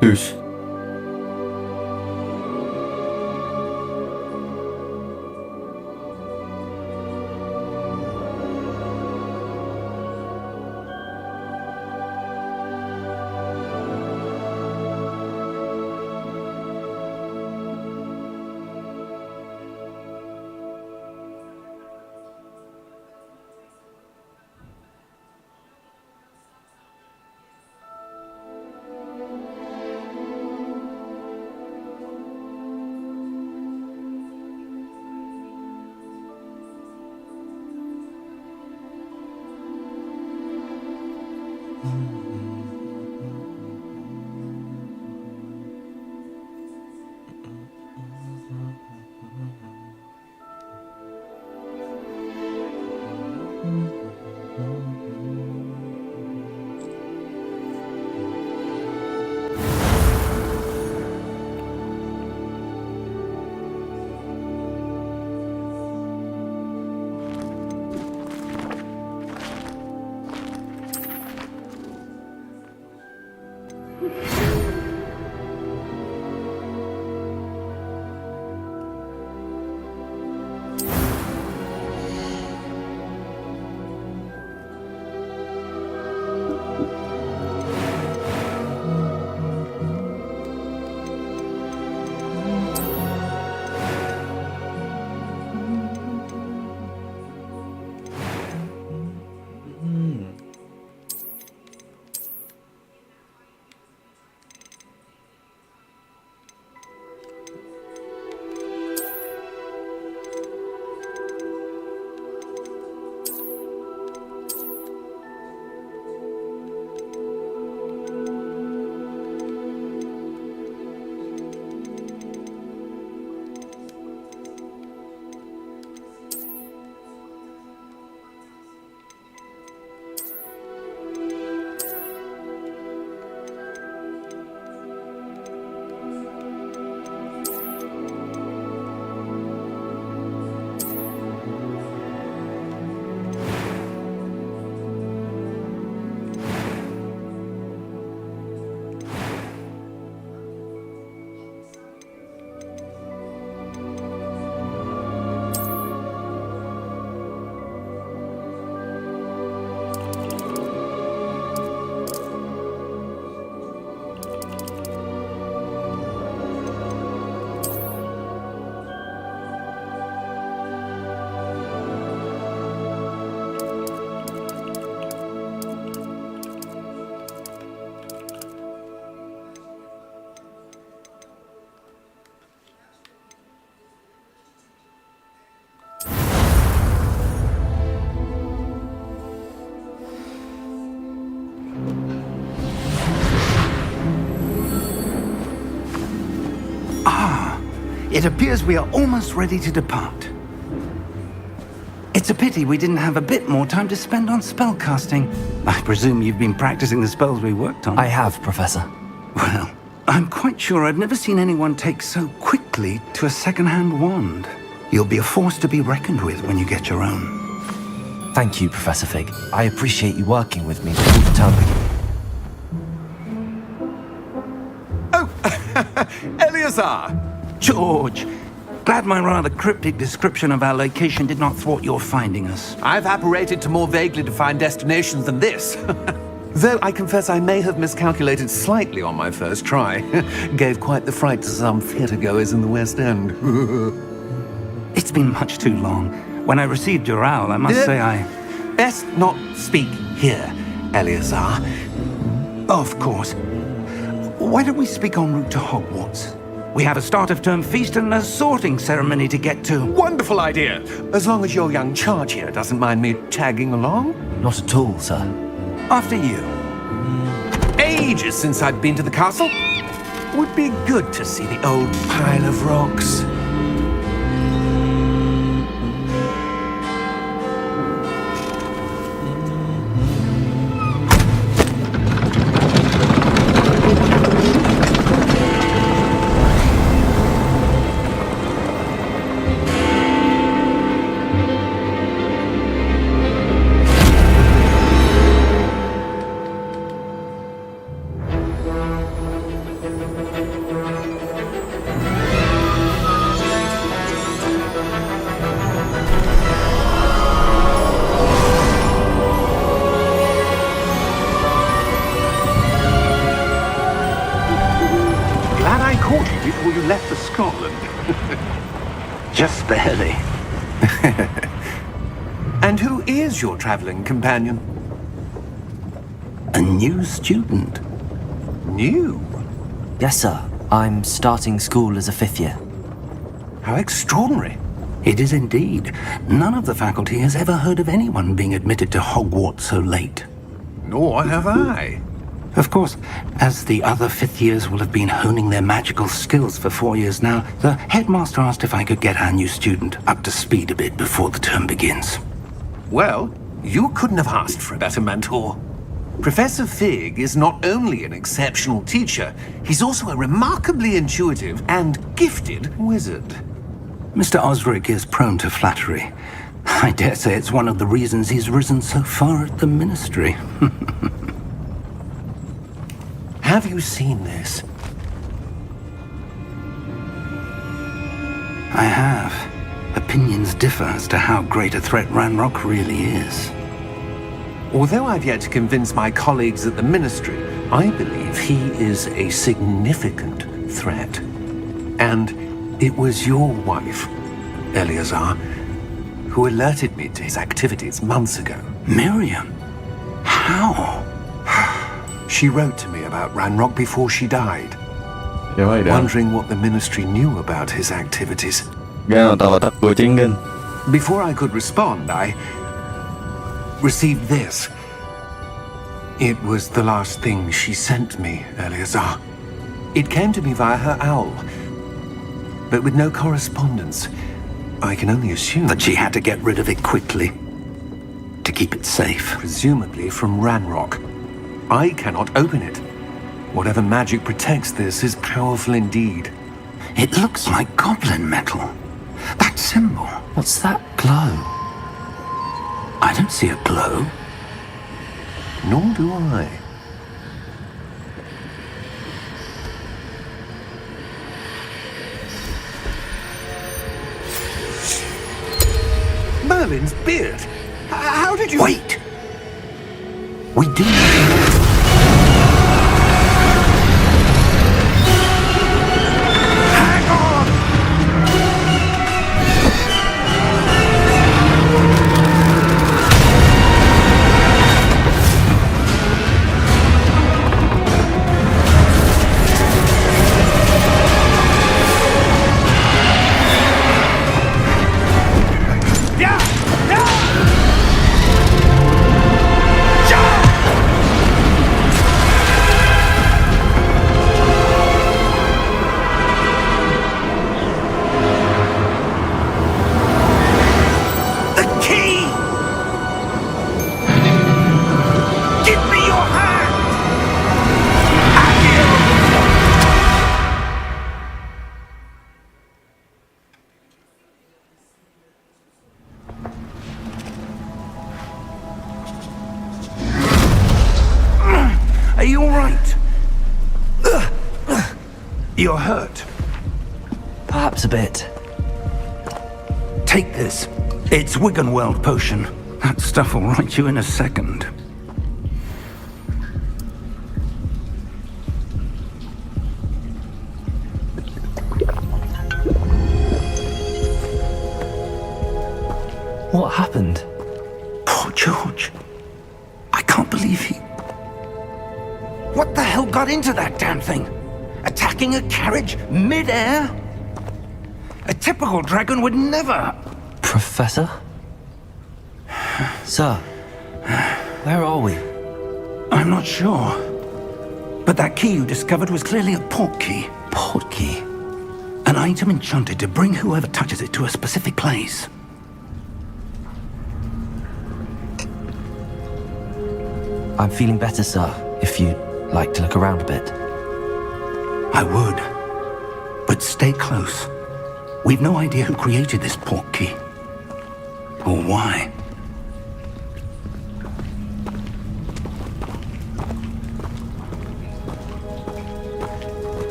Peace. It appears we are almost ready to depart. It's a pity we didn't have a bit more time to spend on spellcasting. I presume you've been practicing the spells we worked on. I have, Professor. Well, I'm quite sure I've never seen anyone take so quickly to a second-hand wand. You'll be a force to be reckoned with when you get your own. Thank you, Professor Fig. I appreciate you working with me all the time. Oh, Eleazar! George, glad my rather cryptic description of our location did not thwart your finding us. I've apparated to more vaguely defined destinations than this. Though I confess I may have miscalculated slightly on my first try. Gave quite the fright to some theatre-goers in the West End. It's been much too long. When I received your owl, I must say I... Best not speak here, Eleazar. Of course. Why don't we speak en route to Hogwarts? We have a start-of-term feast and a sorting ceremony to get to. Wonderful idea! As long as your young charge here doesn't mind me tagging along. Not at all, sir. After you. Ages since I've been to the castle. Would be good to see the old pile of rocks. before you left for Scotland. Just barely. And who is your traveling companion? A new student. New? Yes, sir. I'm starting school as a 5th year. How extraordinary. It is indeed. None of the faculty has ever heard of anyone being admitted to Hogwarts so late. Nor have I. Of course, as the other 5th years will have been honing their magical skills for 4 years now, the headmaster asked if I could get our new student up to speed a bit before the term begins. Well, you couldn't have asked for a better mentor. Professor Fig is not only an exceptional teacher, he's also a remarkably intuitive and gifted wizard. Mr. ASRock is prone to flattery. I dare say it's one of the reasons he's risen so far at the ministry. Have you seen this? I have. Opinions differ as to how great a threat Ranrock really is. Although I've yet to convince my colleagues at the Ministry, I believe he is a significant threat. And it was your wife, Eleazar, who alerted me to his activities months ago. Miriam? How? She wrote to me about Ranrock before she died, wondering what the Ministry knew about his activities. Before I could respond, I received this. It was the last thing she sent me, Eleazar. It came to me via her owl, but with no correspondence. I can only assume That she had to get rid of it quickly. To keep it safe. presumably from Ranrock. I cannot open it. Whatever magic protects this is powerful indeed. It looks like goblin metal. That symbol. What's that glow? I don't see a glow. Nor do I. Merlin's beard. How did you... Wait! We do need to know. Hang on! Are you all right? You're hurt. Perhaps a bit. Take this. It's Wiggenweld potion. That stuff will right you in a second. What happened? Poor George. I can't believe he... What the hell got into that damn thing? Attacking a carriage mid-air? A typical dragon would never... Professor? Sir, where are we? I'm not sure. But that key you discovered was clearly a port key. Port key? An item enchanted to bring whoever touches it to a specific place. I'm feeling better, sir, if you'd like to look around a bit. I would. But stay close. We've no idea who created this port key. Or why.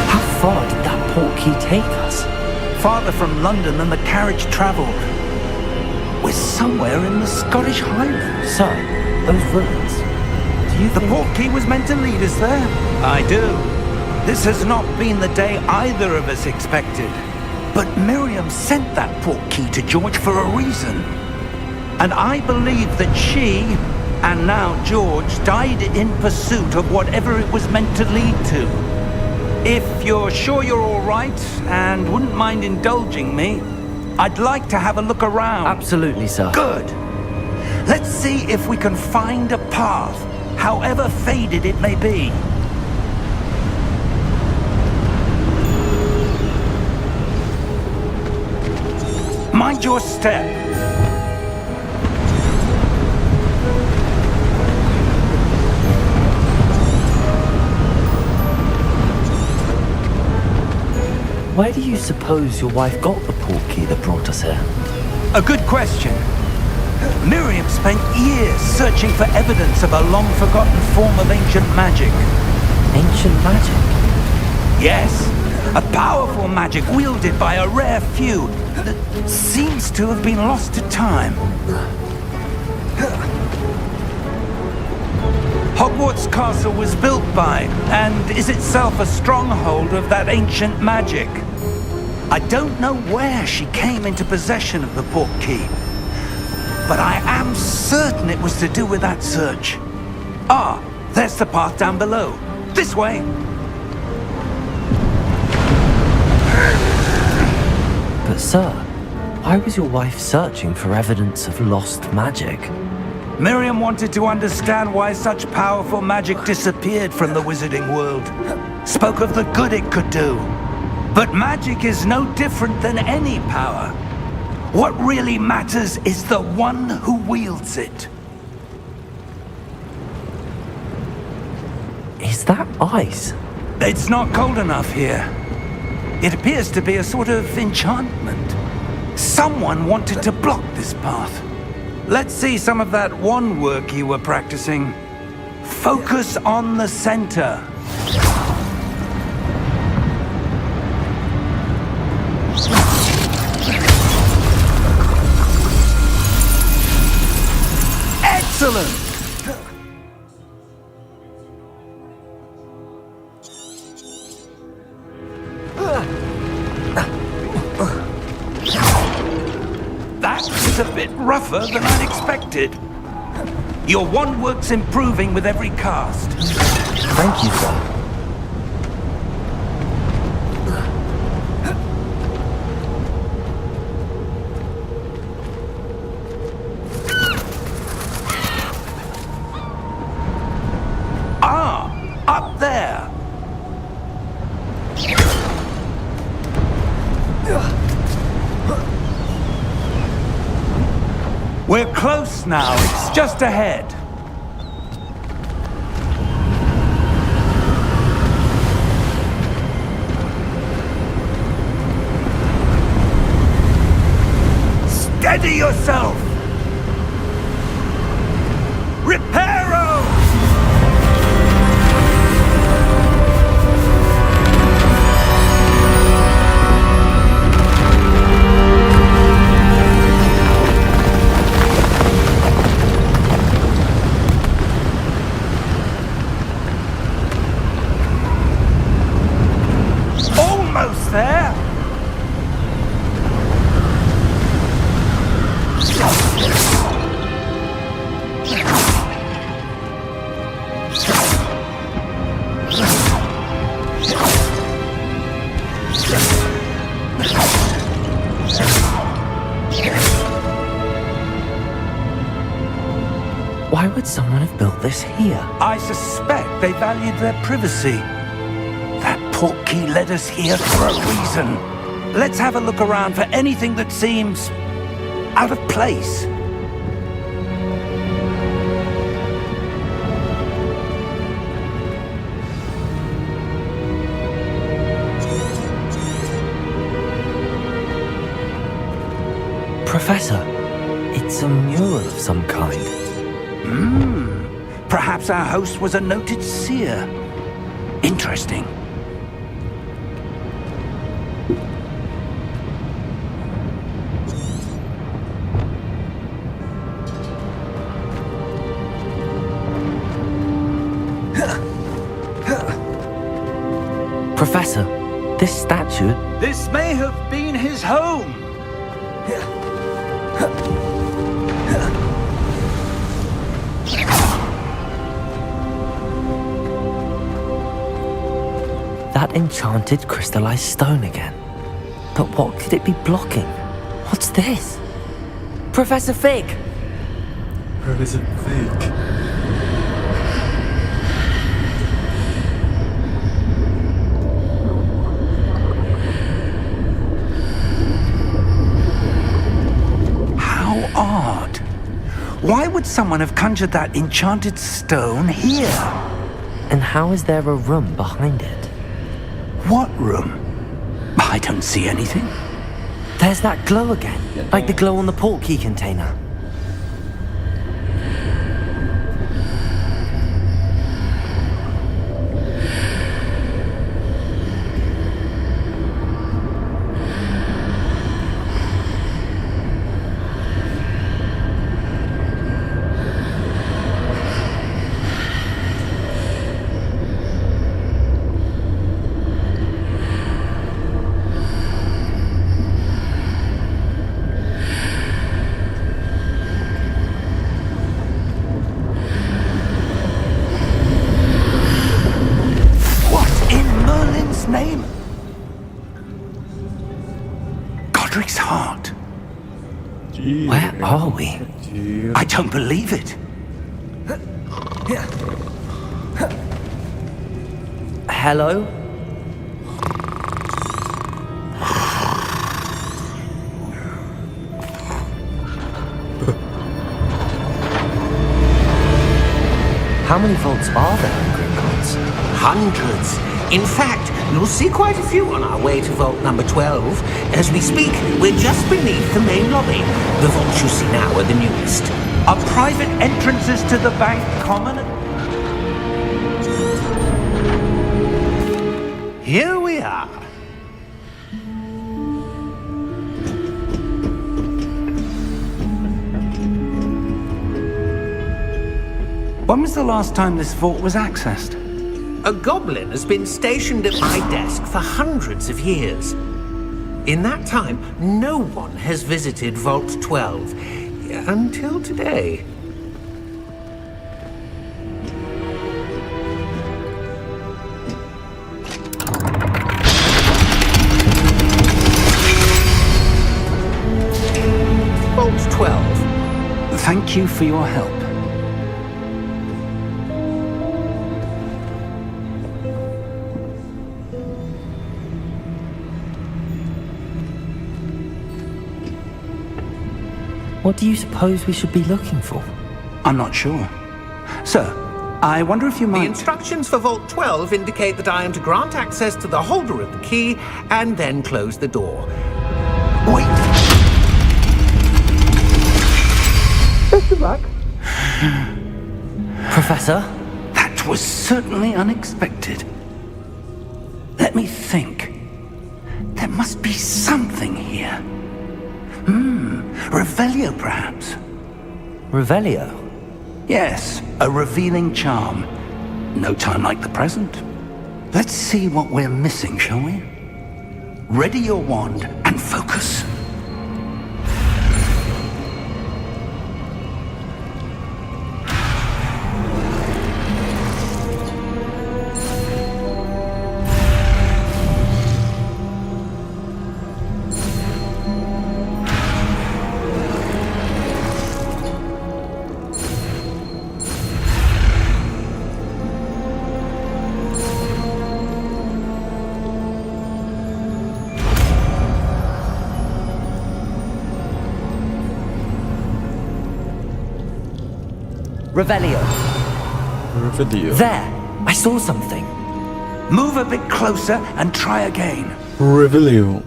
How far did that port key take us? farther from London than the carriage travelled. We're somewhere in the Scottish Highlands. Sir, those ruins. Do you The think... portkey was meant to lead us there. I do. This has not been the day either of us expected. But Miriam sent that portkey to George for a reason. And I believe that she, and now George, died in pursuit of whatever it was meant to lead to. If you're sure you're all right, and wouldn't mind indulging me, I'd like to have a look around. Absolutely, sir. Good. Let's see if we can find a path, however faded it may be. Mind your step. Where do you suppose your wife got the portkey that brought us here? A good question. Miriam spent years searching for evidence of a long-forgotten form of ancient magic. Ancient magic? Yes, a powerful magic wielded by a rare few that seems to have been lost to time. Hogwarts Castle was built by, and is itself a stronghold of that ancient magic. I don't know where she came into possession of the portkey, but I am certain it was to do with that search. Ah, there's the path down below. This way. But sir, why was your wife searching for evidence of lost magic? Miriam wanted to understand why such powerful magic disappeared from the wizarding world. Spoke of the good it could do. But magic is no different than any power. What really matters is the one who wields it. Is that ice? It's not cold enough here. It appears to be a sort of enchantment. Someone wanted to block this path. Let's see some of that wand work you were practicing. Focus on the center. Excellent! That is a bit rougher than I'd expected. Your wand work's improving with every cast. Thank you, sir. Up there! We're close now. It's just ahead. Steady yourself! Reparo! Almost there! Why would someone have built this here? I suspect they valued their privacy. That portkey led us here for a reason. Let's have a look around for anything that seems out of place. Professor, it's a mural of some kind. Perhaps our host was a noted seer. Interesting. Professor, this statue... This may have been his home. That enchanted crystallized stone again. But what could it be blocking? What's this? Professor Fig! Where is it fake? How odd. Why would someone have conjured that enchanted stone here? And how is there a room behind it? What room? I don't see anything. There's that glow again, like the glow on the port key container. Name? Godric's heart. Where are we? I don't believe it. Hello? How many vaults are there in Gringotts? Hundreds. In fact, you'll see quite a few on our way to vault number 12. As we speak, we're just beneath the main lobby. The vaults you see now are the newest. Are private entrances to the bank common? Here we are. When was the last time this vault was accessed? A goblin has been stationed at my desk for hundreds of years. In that time, no one has visited Vault 12 until today. Vault 12. Thank you for your help. What do you suppose we should be looking for? I'm not sure. Sir, I wonder if you might... The instructions for Vault 12 indicate that I am to grant access to the holder of the key and then close the door. Wait! Best of luck. Professor? That was certainly unexpected. Let me think. There must be something here. Revelio, perhaps? Revelio? Yes, a revealing charm. No time like the present. Let's see what we're missing, shall we? Ready your wand and focus. Revelio. Revelio. There! I saw something. Move a bit closer and try again. Revelio.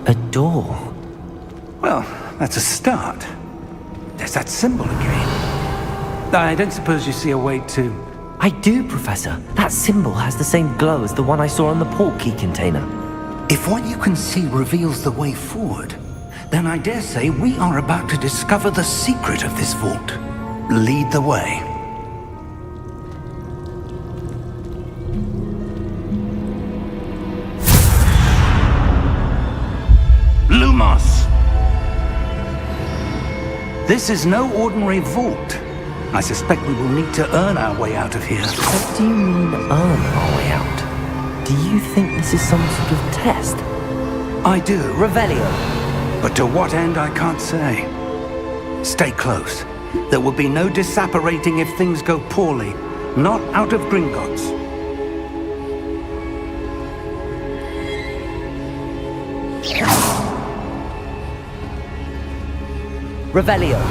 A door. Well, that's a start. There's that symbol again. I don't suppose you see a way to... I do, Professor. That symbol has the same glow as the one I saw on the port key container. If what you can see reveals the way forward, then I dare say we are about to discover the secret of this vault. Lead the way. This is no ordinary vault. I suspect we will need to earn our way out of here. What do you mean, earn our way out? Do you think this is some sort of test? I do, Revelio. but to what end I can't say. Stay close. There will be no disapparating if things go poorly. Not out of Gringotts. Revelio.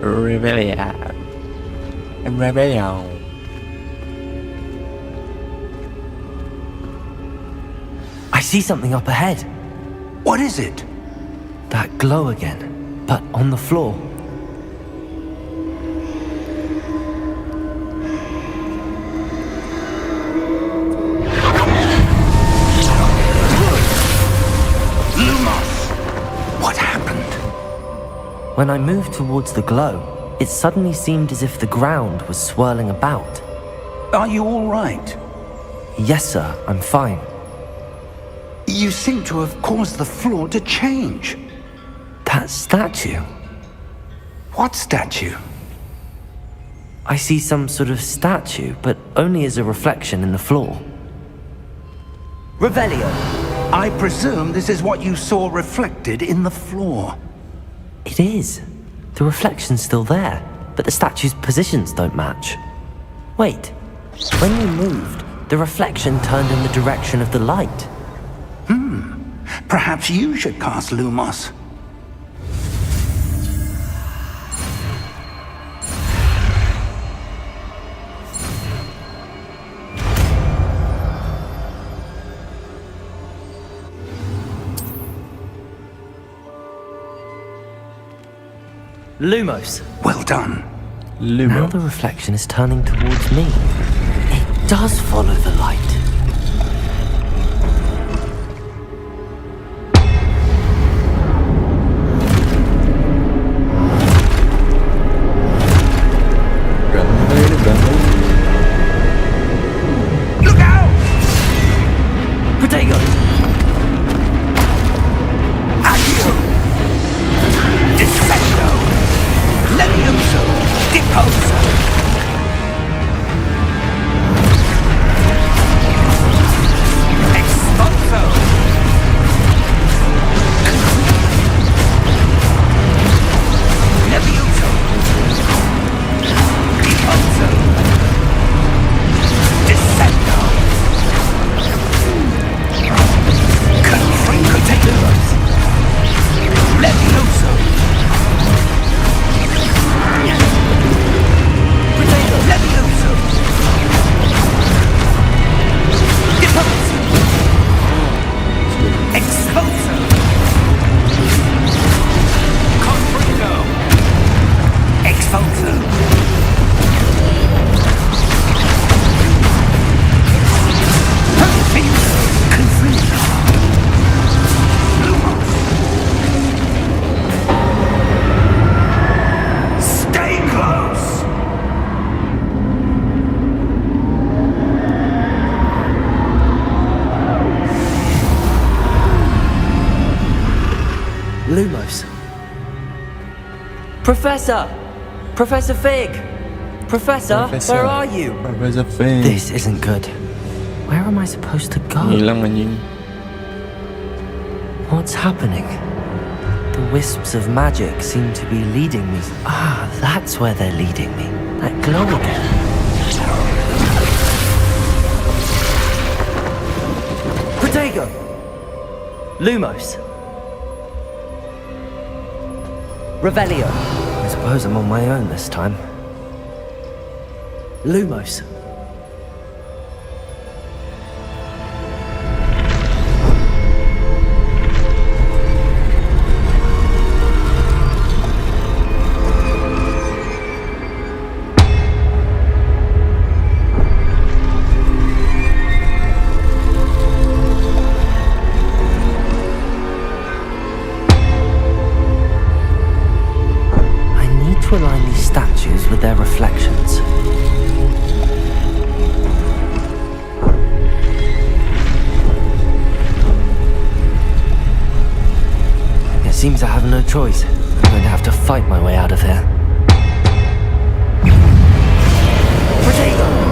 Rebellion. I see something up ahead. What is it? That glow again, but on the floor. What happened? When I moved towards the glow, it suddenly seemed as if the ground was swirling about. Are you all right? Yes, sir, I'm fine. You seem to have caused the floor to change. That statue. What statue? I see some sort of statue, but only as a reflection in the floor. Revelio. I presume this is what you saw reflected in the floor. It is. The reflection's still there, but the statue's positions don't match. Wait. When you moved, the reflection turned in the direction of the light. Perhaps you should cast Lumos. Lumos. Well done. Now the reflection is turning towards me. It does follow the light. Look out! Protego! Accio! Defendo! Levioso! Deposo! Expulso! Levioso! Deposo! Descendo! Confrincotelos! Levioso! Levioso! Deposo! Expulso! Confringo! Expulso! Confringo! Stay close! Lumos. Professor! Professor Fig! Professor, where are you? Professor Fig. This isn't good. Where am I supposed to go? Hilang anjing. What's happening? The wisps of magic seem to be leading me. Ah, that's where they're leading me. That glow again. Protego! Lumos. Revelio. I suppose I'm on my own this time. Lumos. To align these statues with their reflections. choice. I'm going to have to fight my way out of here. Potato!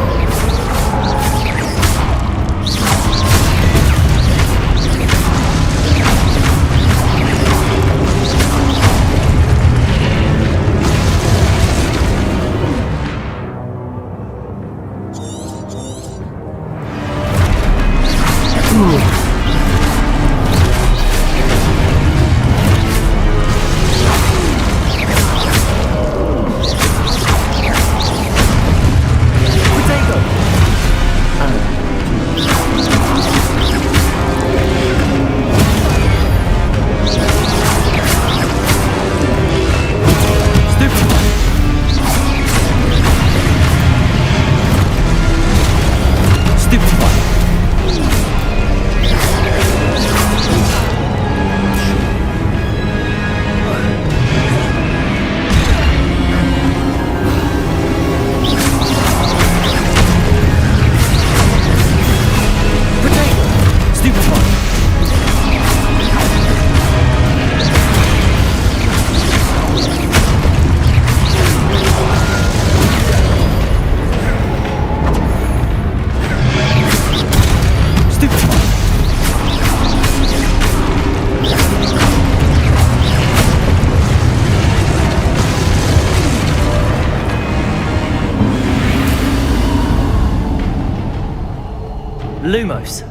Lumos.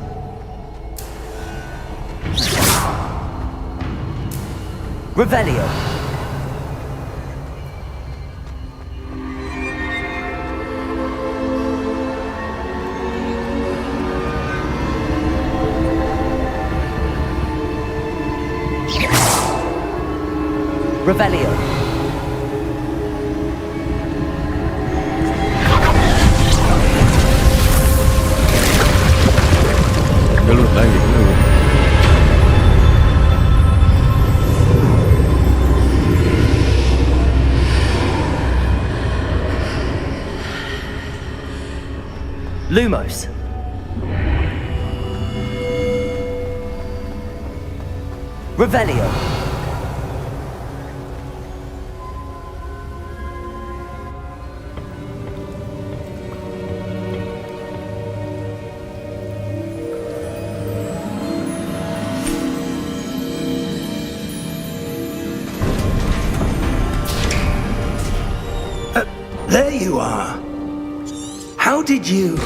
Revelio. Revelio. Lumos. Revelio. There you are. How did you...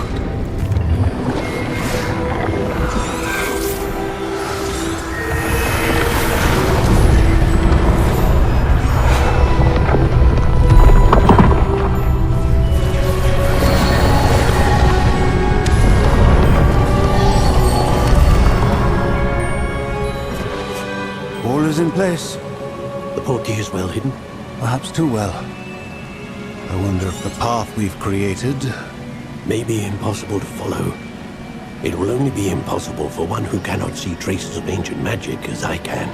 All is in place. The portkey is well hidden. Perhaps too well. I wonder if the path we've created... May be impossible to follow. It will only be impossible for one who cannot see traces of ancient magic as I can.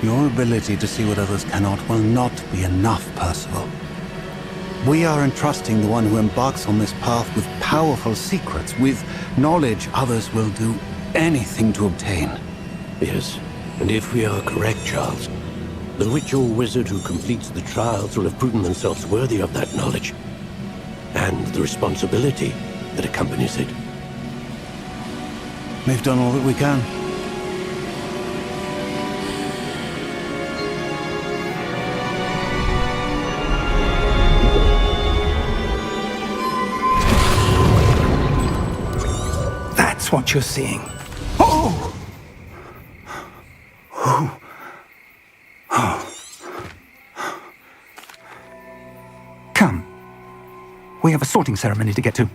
Your ability to see what others cannot will not be enough, Percival. We are entrusting the one who embarks on this path with powerful secrets, with knowledge others will do anything to obtain. Yes, and if we are correct, Charles, the witch or wizard who completes the trials will have proven themselves worthy of that knowledge, and the responsibility that accompanies it. We've done all that we can. That's what you're seeing. Oh! Oh. Oh. Come. We have a sorting ceremony to get to.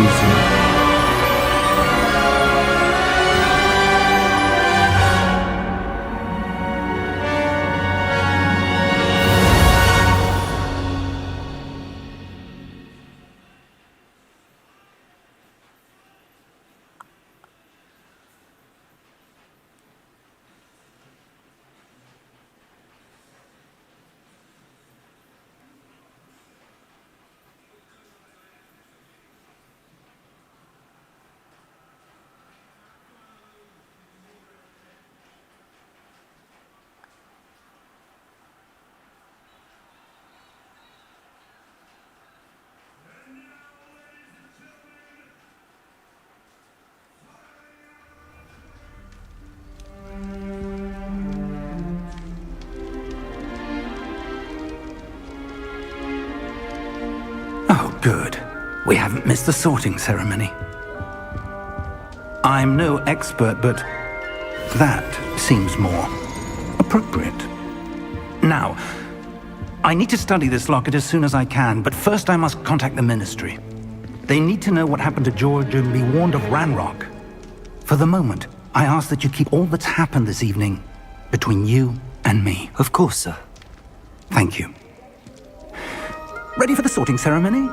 easy. Oh, good. We haven't missed the sorting ceremony. I'm no expert, but that seems more appropriate. Now, I need to study this locket as soon as I can, but first I must contact the Ministry. They need to know what happened to George and be warned of Ranrock. For the moment, I ask that you keep all that's happened this evening between you and me. Of course, sir. Thank you. Ready for the sorting ceremony?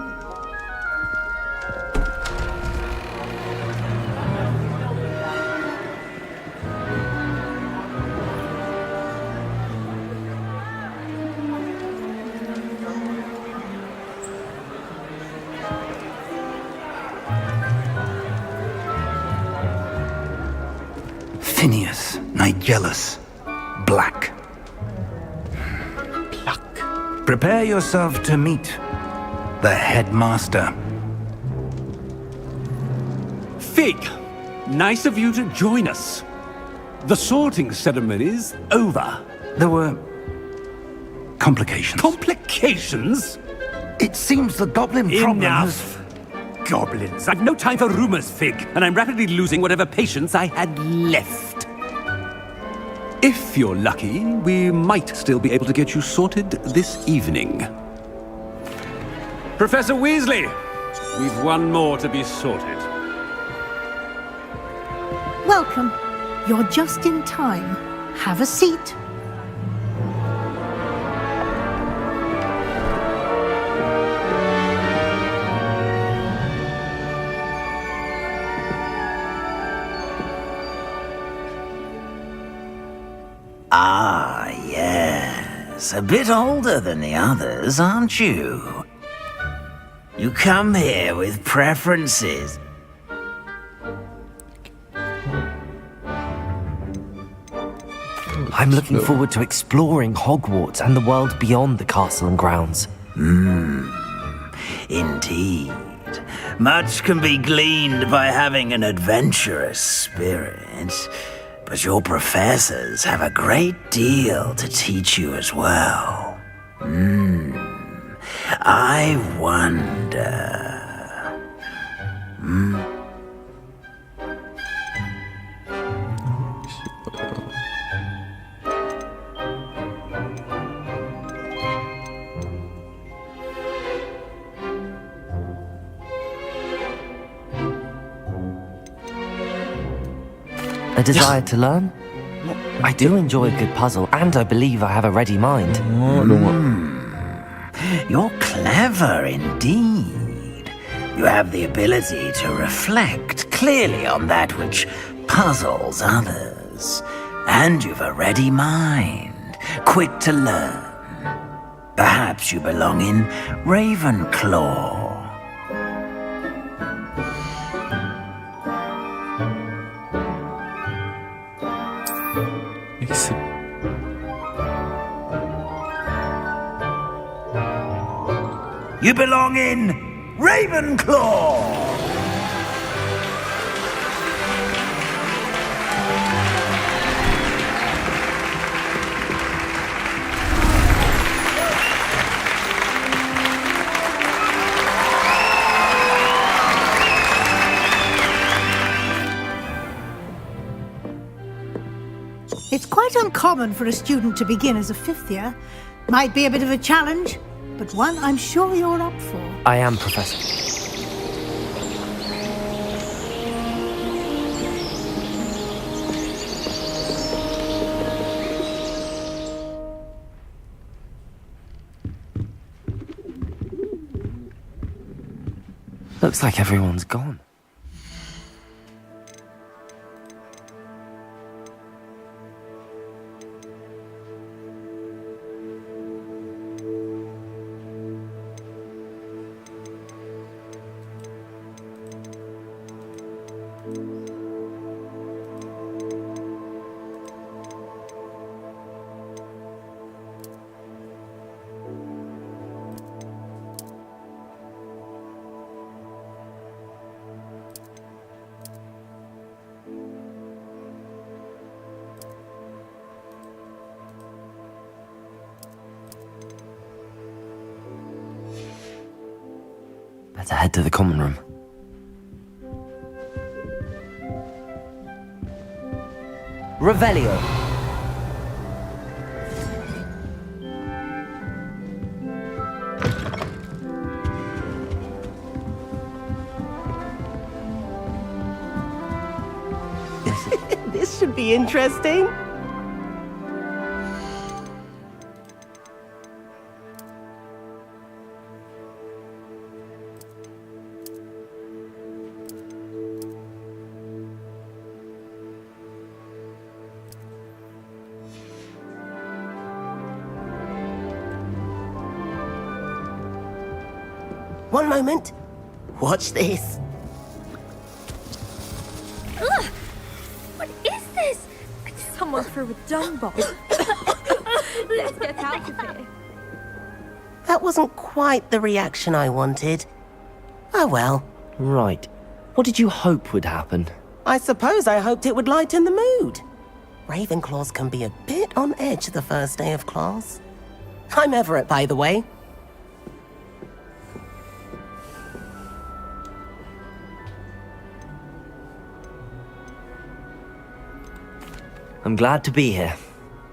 Phineas, Nigellus, Black. Prepare yourself to meet the headmaster. Fig, nice of you to join us. The sorting ceremony's over. There were complications. Complications? It seems the goblin problem Enough! Goblins. I've no time for rumors, Fig, and I'm rapidly losing whatever patience I had left. If you're lucky, we might still be able to get you sorted this evening. Professor Weasley, we've one more to be sorted. Welcome. You're just in time. Have a seat. Ah, yes. A bit older than the others, aren't you? You come here with preferences. I'm looking forward to exploring Hogwarts and the world beyond the castle and grounds. Indeed. Much can be gleaned by having an adventurous spirit, but your professors have a great deal to teach you as well. I wonder... A desire to learn? I do enjoy a good puzzle, and I believe I have a ready mind. You're clever indeed. You have the ability to reflect clearly on that which puzzles others. And you've a ready mind, quick to learn. Perhaps you belong in Ravenclaw. You belong in Ravenclaw! It's quite uncommon for a student to begin as a fifth year. Might be a bit of a challenge, but one I'm sure you're up for. I am, Professor. Looks like everyone's gone. Better head to the common room. Revelio. This should be interesting. One moment. Watch this. Ugh! What is this? Someone threw a dung bomb. Let's get out of here. That wasn't quite the reaction I wanted. Oh well. Right. What did you hope would happen? I suppose I hoped it would lighten the mood. Ravenclaws can be a bit on edge the first day of class. I'm Everett, by the way. I'm glad to be here.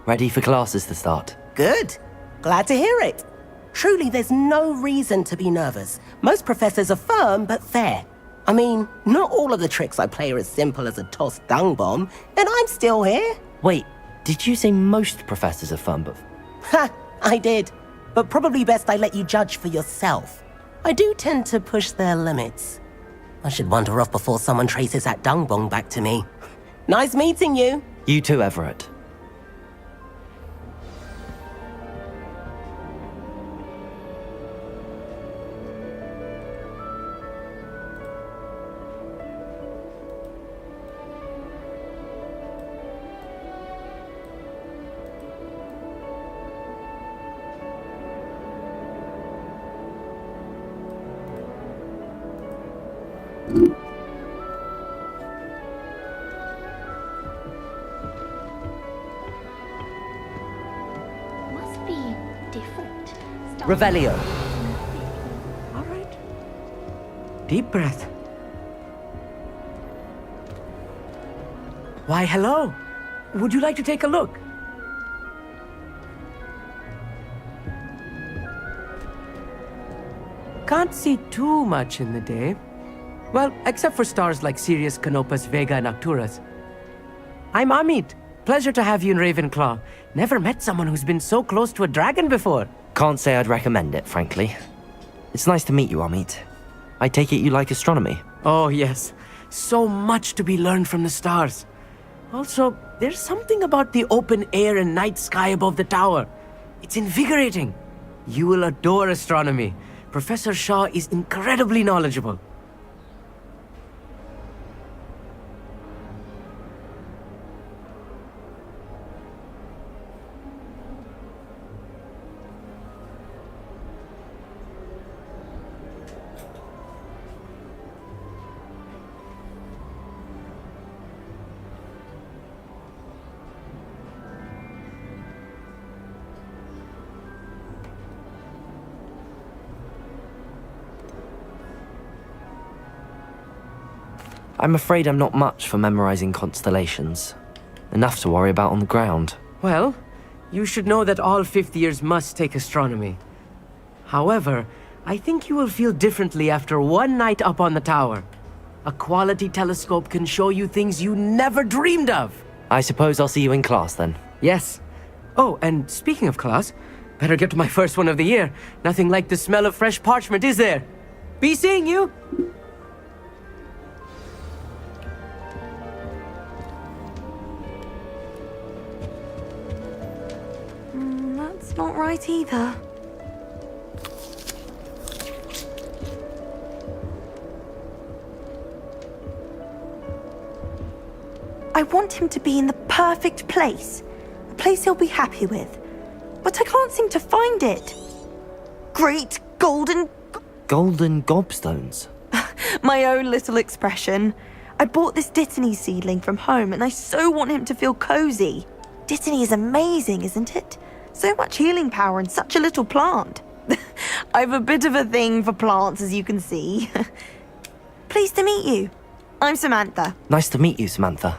Ready for classes to start. Good. Glad to hear it. Truly, there's no reason to be nervous. Most professors are firm but fair. I mean, not all of the tricks I play are as simple as a tossed dung bomb, and I'm still here. Wait, did you say most professors are firm but... Ha! I did. But probably best I let you judge for yourself. I do tend to push their limits. I should wander off before someone traces that dung bomb back to me. Nice meeting you. You too, Everett. Revelio. All right. Deep breath. Why, hello. Would you like to take a look? Can't see too much in the day. Well, except for stars like Sirius, Canopus, Vega, and Arcturus. I'm Amit. Pleasure to have you in Ravenclaw. Never met someone who's been so close to a dragon before. Can't say I'd recommend it, frankly. It's nice to meet you, Amit. I take it you like astronomy? Oh, yes. So much to be learned from the stars. Also, there's something about the open air and night sky above the tower. It's invigorating. You will adore astronomy. Professor Shaw is incredibly knowledgeable. I'm afraid I'm not much for memorizing constellations. Enough to worry about on the ground. Well, you should know that all fifth years must take astronomy. However, I think you will feel differently after one night up on the tower. A quality telescope can show you things you never dreamed of. I suppose I'll see you in class then. Yes. Oh, and speaking of class, better get to my first one of the year. Nothing like the smell of fresh parchment, is there? Be seeing you! That's not right either. I want him to be in the perfect place. A place he'll be happy with. But I can't seem to find it. Great golden... Golden gobstones? My own little expression. I bought this Dittany seedling from home and I so want him to feel cozy. Dittany is amazing, isn't it? So much healing power in such a little plant. I've a bit of a thing for plants, as you can see. Pleased to meet you. I'm Samantha. Nice to meet you, Samantha.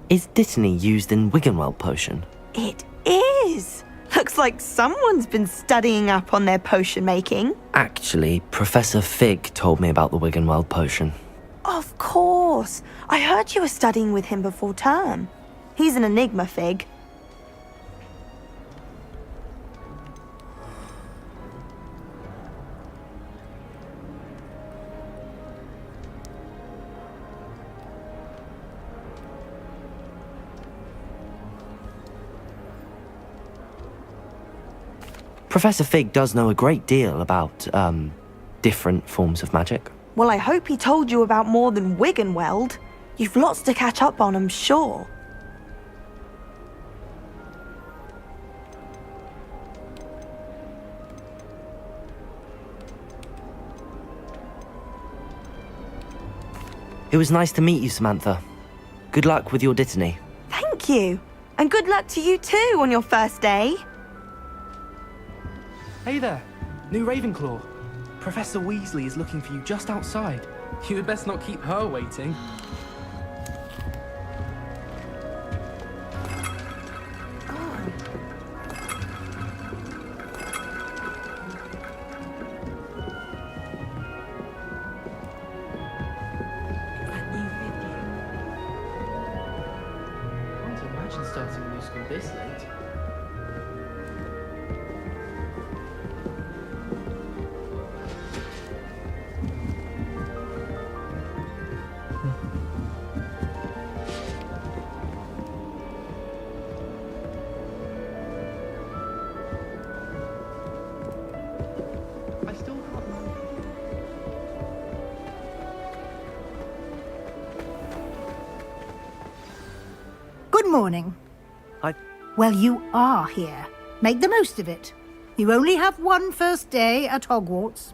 Is Dittany used in Wiggenweld potion? It is. Looks like someone's been studying up on their potion making. Actually, Professor Fig told me about the Wiggenweld potion. Of course. I heard you were studying with him before term. He's an enigma, Fig. Professor Fig does know a great deal about, different forms of magic. Well, I hope he told you about more than Wiggenweld. You've lots to catch up on, I'm sure. It was nice to meet you, Samantha. Good luck with your Dittany. Thank you. And good luck to you too on your first day. Hey there, new Ravenclaw. Professor Weasley is looking for you just outside. You had best not keep her waiting. Can't imagine starting a new school this late. Good morning. Hi. Well, you are here. Make the most of it. You only have one first day at Hogwarts.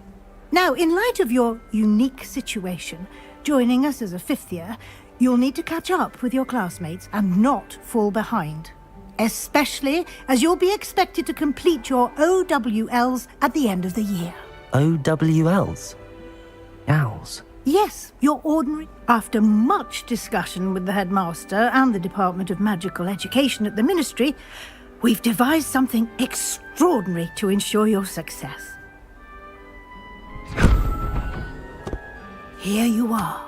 Now, in light of your unique situation, joining us as a fifth year, you'll need to catch up with your classmates and not fall behind. Especially as you'll be expected to complete your OWLs at the end of the year. OWLs? Owls? Yes, your ordinary... After much discussion with the headmaster and the Department of Magical Education at the Ministry, we've devised something extraordinary to ensure your success. Here you are.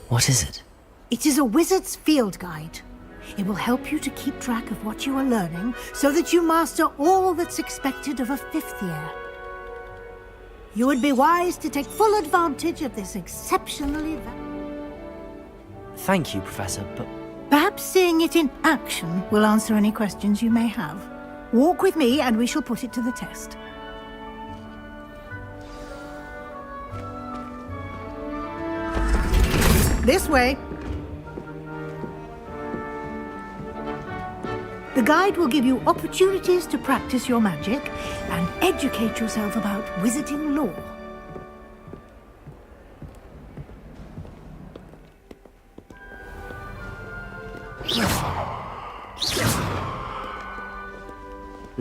What is it? It is a wizard's field guide. It will help you to keep track of what you are learning so that you master all that's expected of a fifth year. You would be wise to take full advantage of this exceptionally... Thank you, Professor, but... Perhaps seeing it in action will answer any questions you may have. Walk with me and we shall put it to the test. This way. The guide will give you opportunities to practice your magic and educate yourself about wizarding lore.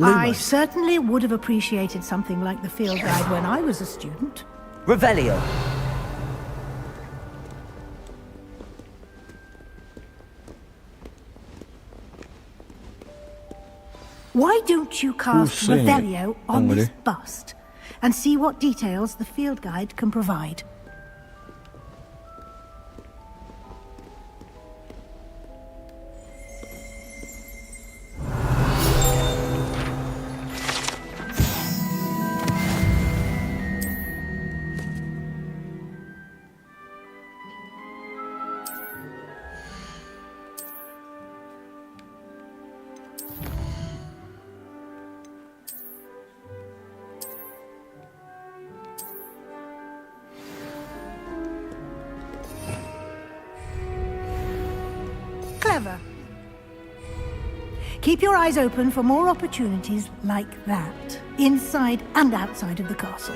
I certainly would have appreciated something like the field guide when I was a student. Revelio. Why don't you cast saying it? Revelio on this Somebody. bust? and see what details the field guide can provide. Clever. Keep your eyes open for more opportunities like that, inside and outside of the castle.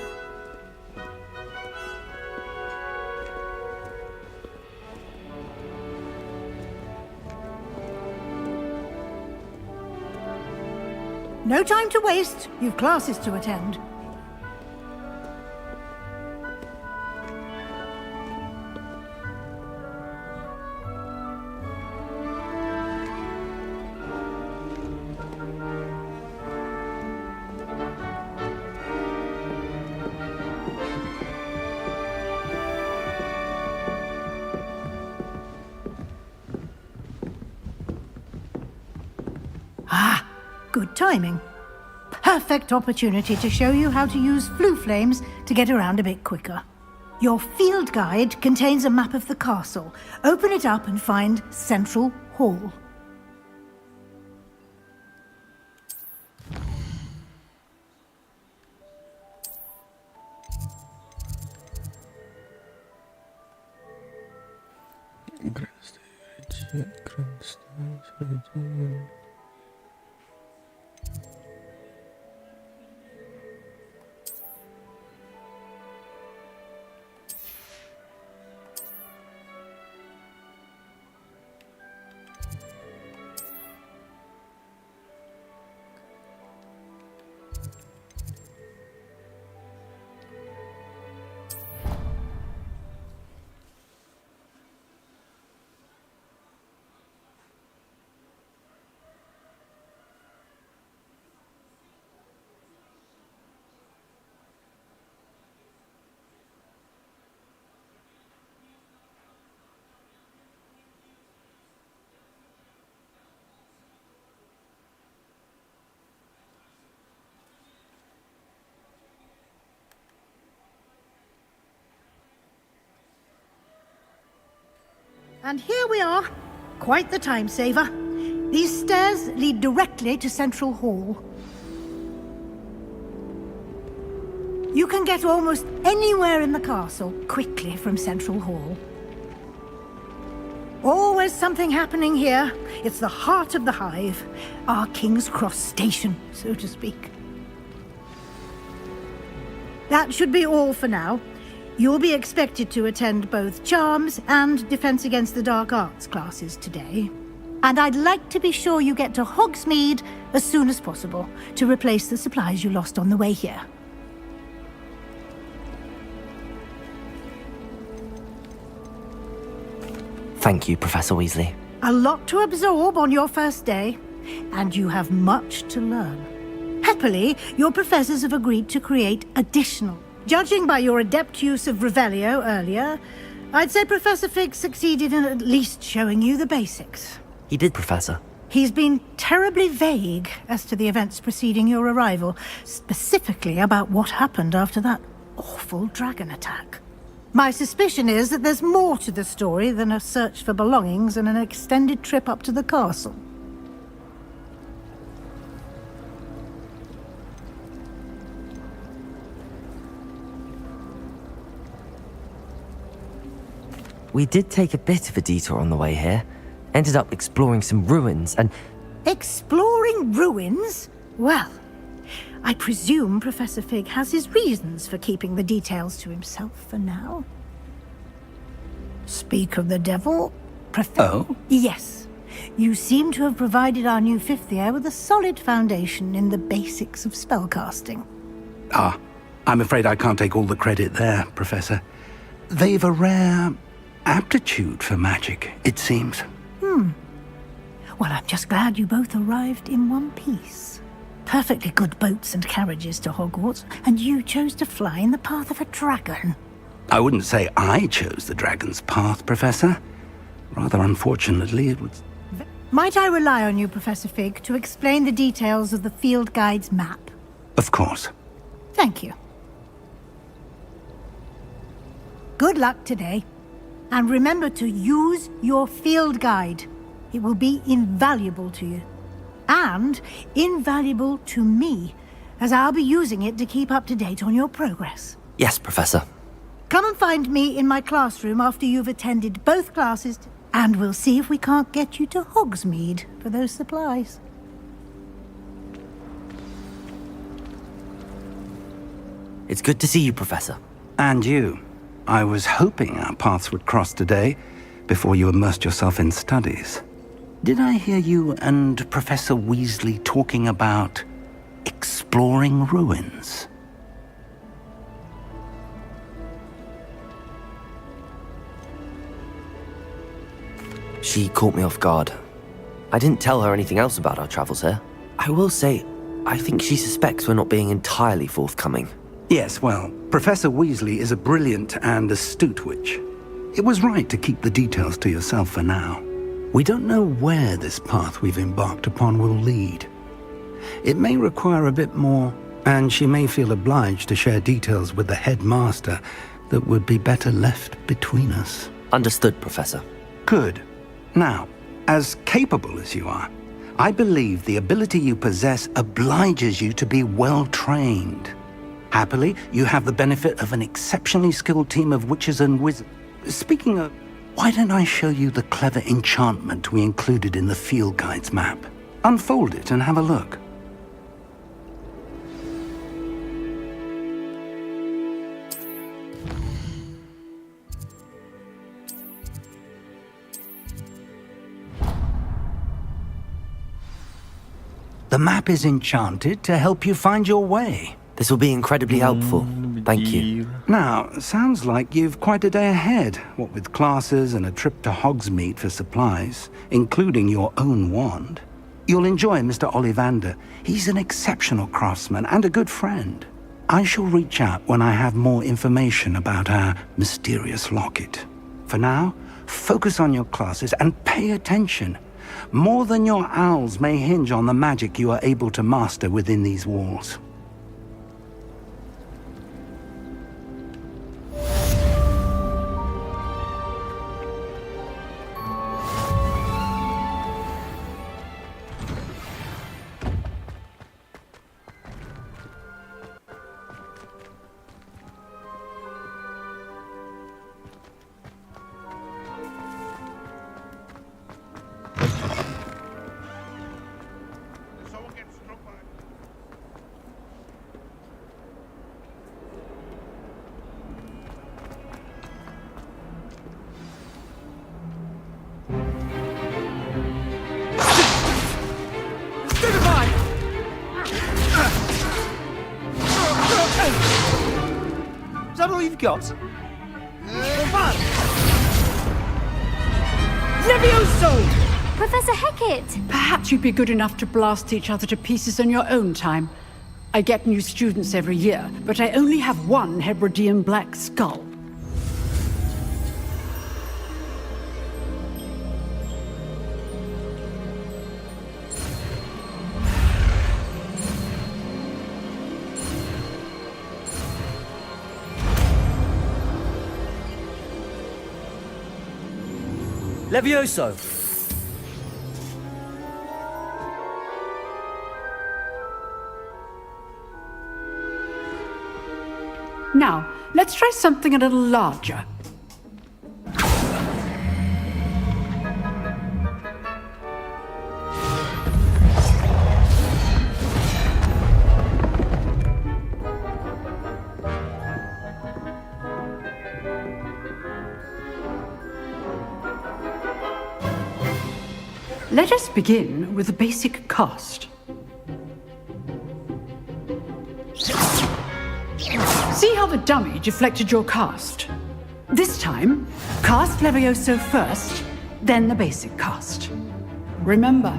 No time to waste. You've classes to attend. Good timing. Perfect opportunity to show you how to use flue flames to get around a bit quicker. Your field guide contains a map of the castle. Open it up and find Central Hall. And here we are. Quite the time saver. These stairs lead directly to Central Hall. You can get almost anywhere in the castle quickly from Central Hall. Always something happening here. It's the heart of the hive. Our King's Cross station, so to speak. That should be all for now. You'll be expected to attend both Charms and Defense Against the Dark Arts classes today. And I'd like to be sure you get to Hogsmeade as soon as possible to replace the supplies you lost on the way here. Thank you, Professor Weasley. A lot to absorb on your first day, and you have much to learn. Happily, your professors have agreed to create additional. Judging by your adept use of Revelio earlier, I'd say Professor Fig succeeded in at least showing you the basics. He did, Professor. He's been terribly vague as to the events preceding your arrival, specifically about what happened after that awful dragon attack. My suspicion is that there's more to the story than a search for belongings and an extended trip up to the castle. We did take a bit of a detour on the way here. Ended up exploring some ruins and... Exploring ruins? Well, I presume Professor Fig has his reasons for keeping the details to himself for now. Speak of the devil, Professor... Oh? Yes. You seem to have provided our new fifth year with a solid foundation in the basics of spellcasting. Ah, I'm afraid I can't take all the credit there, Professor. They've a rare aptitude for magic, it seems. Well, I'm just glad you both arrived in one piece. perfectly good boats and carriages to Hogwarts, and you chose to fly in the path of a dragon. I wouldn't say I chose the dragon's path, Professor. Rather unfortunately, it was... Might I rely on you, Professor Fig, to explain the details of the field guide's map? Of course. Thank you. Good luck today. And remember to use your field guide. It will be invaluable to you. And invaluable to me, as I'll be using it to keep up to date on your progress. Yes, Professor. Come and find me in my classroom after you've attended both classes, and we'll see if we can't get you to Hogsmeade for those supplies. It's good to see you, Professor. And you. I was hoping our paths would cross today, before you immersed yourself in studies. Did I hear you and Professor Weasley talking about exploring ruins? She caught me off guard. I didn't tell her anything else about our travels here. I will say, I think she suspects we're not being entirely forthcoming. Yes, well, Professor Weasley is a brilliant and astute witch. It was right to keep the details to yourself for now. We don't know where this path we've embarked upon will lead. It may require a bit more, and she may feel obliged to share details with the headmaster that would be better left between us. Understood, Professor. Good. Now, as capable as you are, I believe the ability you possess obliges you to be well-trained. Happily, you have the benefit of an exceptionally skilled team of witches and wizards. Speaking of, why don't I show you the clever enchantment we included in the field guide's map? Unfold it and have a look. The map is enchanted to help you find your way. This will be incredibly helpful. Thank you. Now, sounds like you've quite a day ahead, what with classes and a trip to Hogsmeade for supplies, including your own wand. You'll enjoy Mr. Ollivander. He's an exceptional craftsman and a good friend. I shall reach out when I have more information about our mysterious locket. For now, focus on your classes and pay attention. More than your owls may hinge on the magic you are able to master within these walls. Is that all you've got? Levioso! Professor Hecat! Perhaps you'd be good enough to blast each other to pieces in your own time. I get new students every year, but I only have one Hebridean black skull. Levioso! Now, let's try something a little larger. Let us begin with the basic cast. See how the dummy deflected your cast? This time, cast Levioso first, then the basic cast. Remember,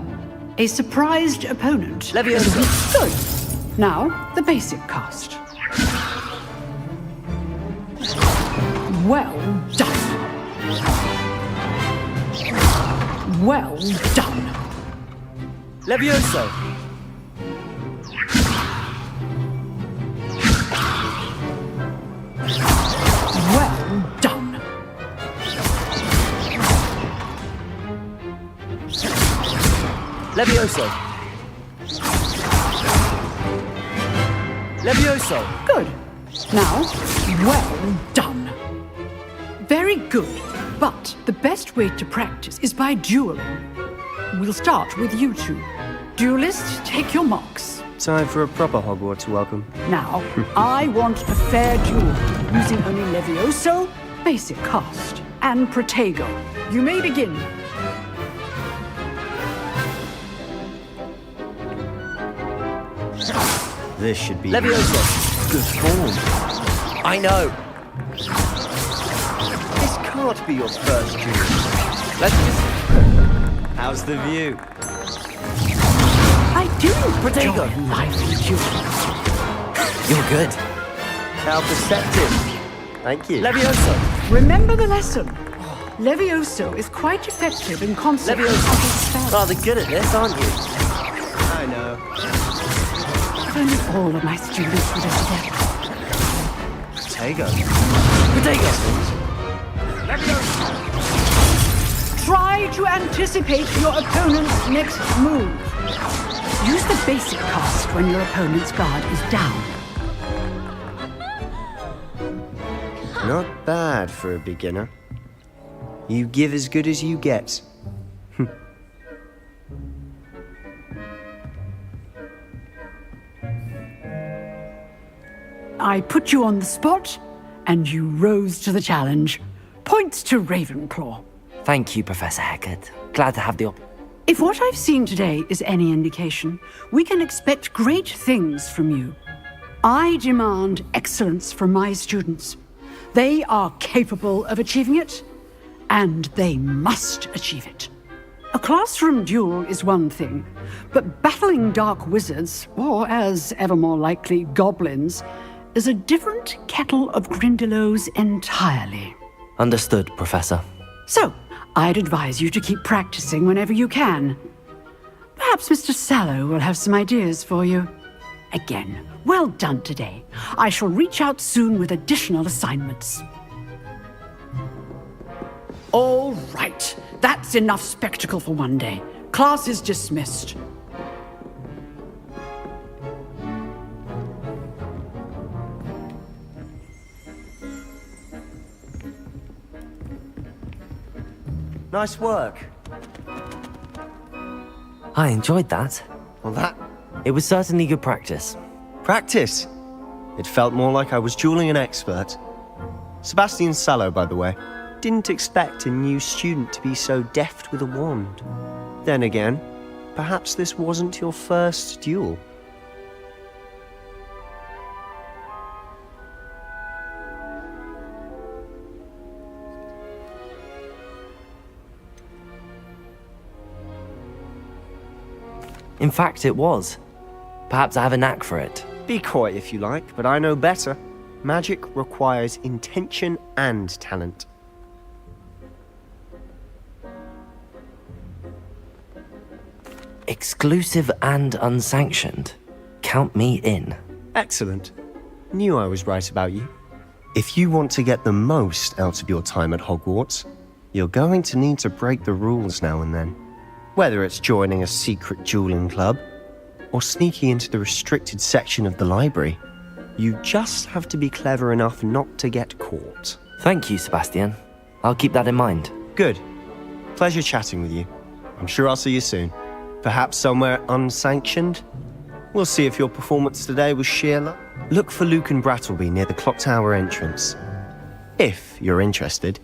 A surprised opponent. Leviosa. Good. Now, the basic cast. Well done. Well done. Levioso. Well done. Levioso. Levioso. Good. Now, well done. Very good. But the best way to practice is by dueling. We'll start with you two. Duelist, take your marks. Time for a proper Hogwarts welcome. Now, I want a fair duel, using only Levioso, basic cast, and Protego. You may begin. This should be Levioso. Good form. I know. This can't be your first duel. Let's just... How's the view? I do Protego. enjoy lively dueling. You're good. How perceptive. Thank you. Levioso. Remember the lesson. Levioso is quite effective in concert. Levioso. Rather good at this, aren't you? I know. If only all of my students would have together. Protego. Protego. Try to anticipate your opponent's next move. Use the basic cast when your opponent's guard is down. Not bad for a beginner. You give as good as you get. I put you on the spot, and you rose to the challenge. Points to Ravenclaw. Thank you, Professor Hecat. Glad to have the If what I've seen today is any indication, we can expect great things from you. I demand excellence from my students. They are capable of achieving it, and they must achieve it. A classroom duel is one thing, but battling dark wizards, or as ever more likely, goblins, is a different kettle of Grindylows entirely. Understood, Professor. So, I'd advise you to keep practicing whenever you can. Perhaps Mr. Sallow will have some ideas for you. Again, well done today. I shall reach out soon with additional assignments. All right, that's enough spectacle for one day. Class is dismissed. Nice work. I enjoyed that. Well, It was certainly good practice. Practice? It felt more like I was dueling an expert. Sebastian Sallow, by the way. Didn't expect a new student to be so deft with a wand. Then again, perhaps this wasn't your first duel. In fact, it was. Perhaps I have a knack for it. Be coy if you like, but I know better. Magic requires intention and talent. Exclusive and unsanctioned. Count me in. Excellent. Knew I was right about you. If you want to get the most out of your time at Hogwarts, you're going to need to break the rules now and then. Whether it's joining a secret dueling club, or sneaking into the restricted section of the library, you just have to be clever enough not to get caught. Thank you, Sebastian. I'll keep that in mind. Good. Pleasure chatting with you. I'm sure I'll see you soon. Perhaps somewhere unsanctioned? We'll see if your performance today was sheer luck. Look for Luke and Brattleby near the clock tower entrance. If you're interested.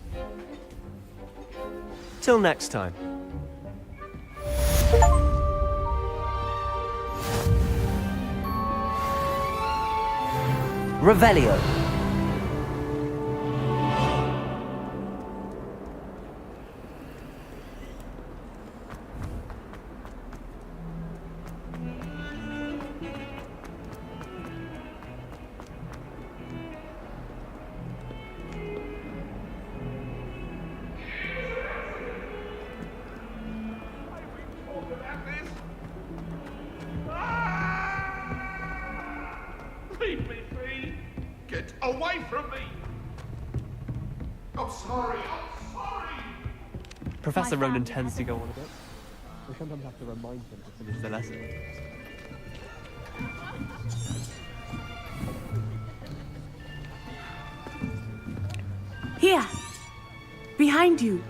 Till next time. Revelio. Professor Ronan tends to go on a bit. We sometimes have to remind him to finish the lesson. Here! Behind you!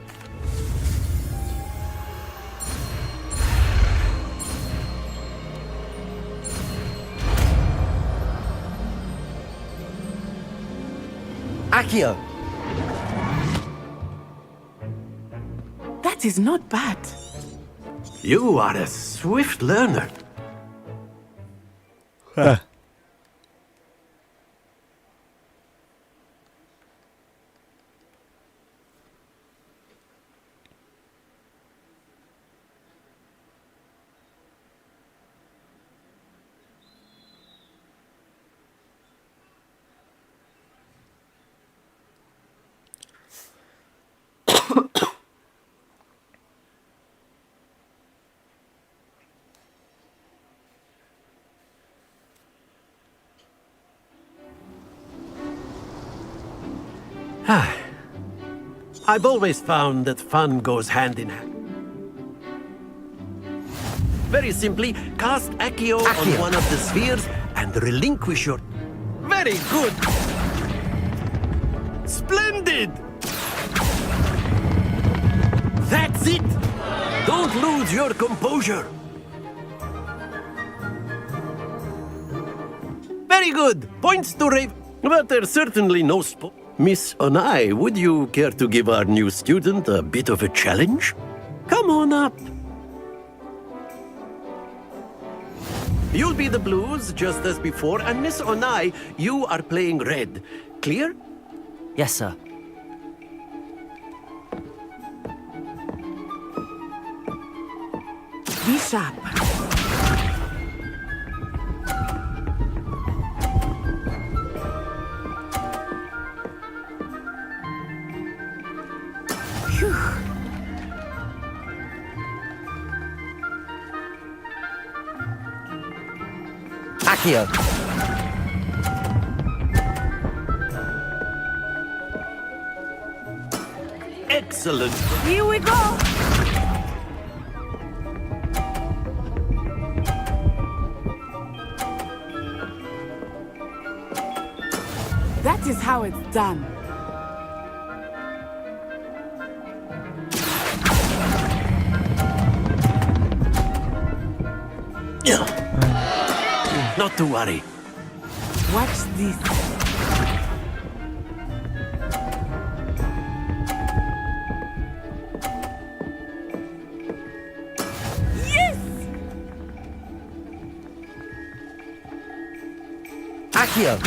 Accio! That is not bad. You are a swift learner. I've always found that fun goes hand in hand. Very simply, cast Accio on one of the spheres and relinquish your... Very good! Splendid! That's it! Don't lose your composure! Very good! Points to Rave... But there's certainly no Miss Onai, would you care to give our new student a bit of a challenge? Come on up. You'll be the blues, just as before, and Miss Onai, you are playing red. Clear? Yes, sir. Be sharp. Accio! Excellent! Here we go! That is how it's done. Not to worry. Watch this. Yes! Accio!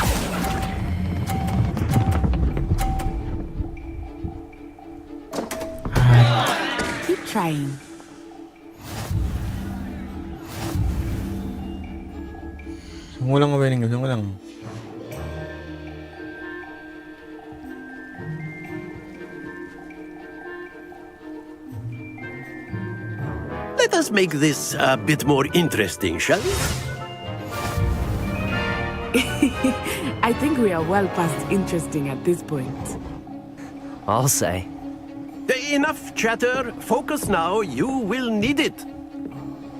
Keep trying. Sungguh lang kabainin ko, sungguh lang. Let us make this a bit more interesting, shall we? I think we are well past interesting at this point. I'll say. Enough chatter. Focus now. You will need it.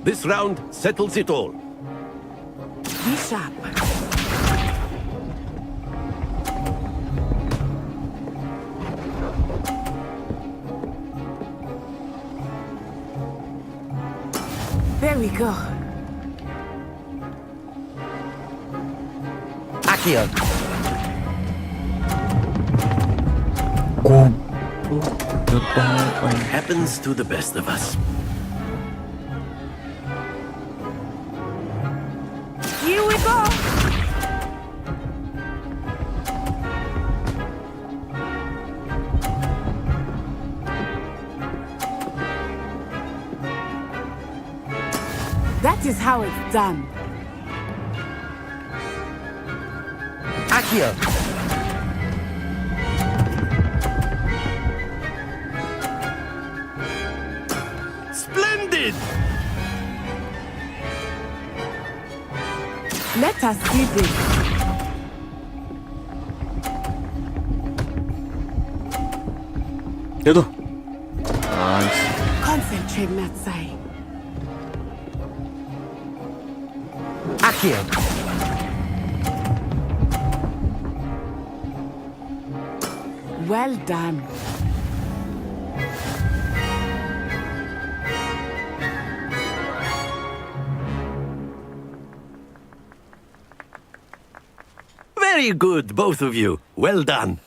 This round settles it all. Be sharp. There we go. Accio! Happens to the best of us. Here we go! That is how it's done. Accio! Splendid! Let us see this. Ito. Nice. Concentrate, Natsai. Accio. Well done. Very good, both of you. Well done.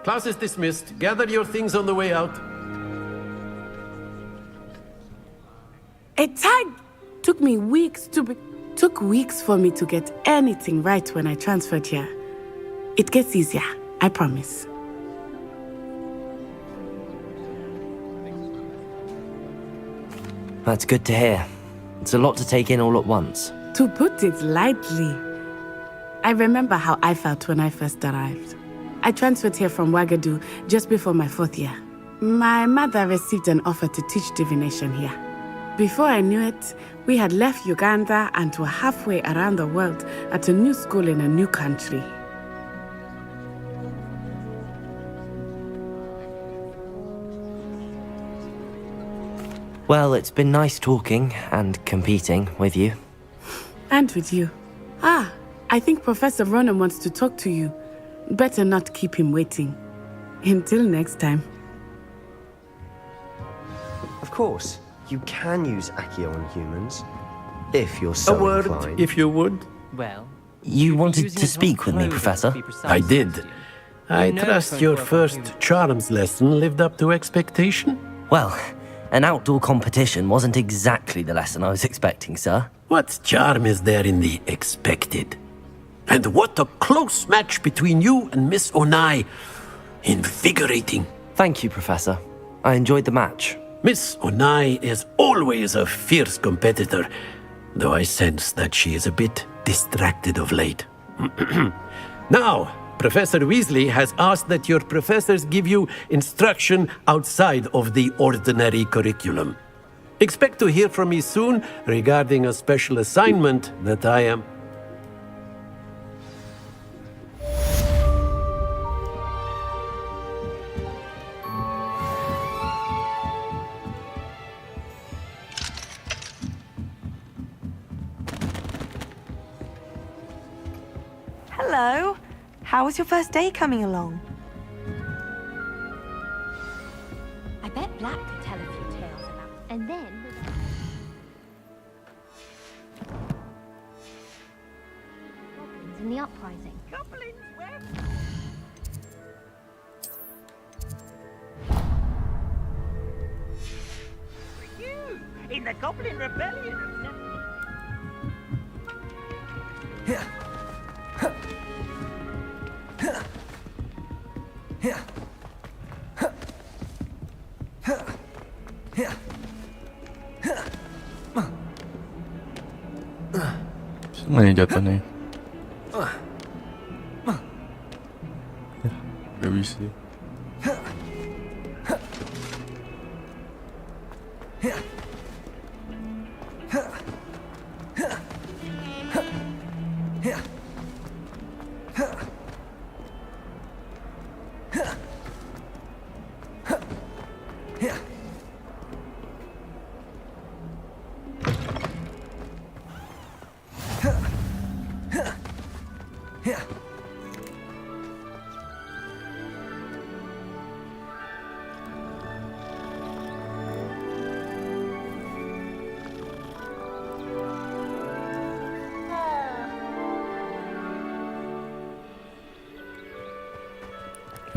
Class is dismissed. Gather your things on the way out. Took weeks for me to get anything right when I transferred here. It gets easier, I promise. That's good to hear. It's a lot to take in all at once. To put it lightly, I remember how I felt when I first arrived. I transferred here from Ouagadougou just before my 4th year. My mother received an offer to teach divination here. Before I knew it, we had left Uganda and were halfway around the world at a new school in a new country. Well, it's been nice talking and competing with you. And with you. I think Professor Ronan wants to talk to you. Better not keep him waiting. Until next time. Of course, you can use Accio on humans, if you're so A word, inclined. if you would. Well, you wanted to speak with me, Professor? I did. I trust your first charms lesson lived up to expectation? Well, an outdoor competition wasn't exactly the lesson I was expecting, sir. What charm is there in the expected? And what a close match between you and Miss Onai. Invigorating. Thank you, Professor. I enjoyed the match. Miss Onai is always a fierce competitor, though I sense that she is a bit distracted of late. Now, Professor Weasley has asked that your professors give you instruction outside of the ordinary curriculum. Expect to hear from me soon regarding a special assignment that I am... Hello. How was your first day coming along? I bet Black could tell a few tales about... And then... Goblins in the uprising. Goblins, where? For you! In the Goblin Rebellion of... Saan nga Japan na yun? Very easy.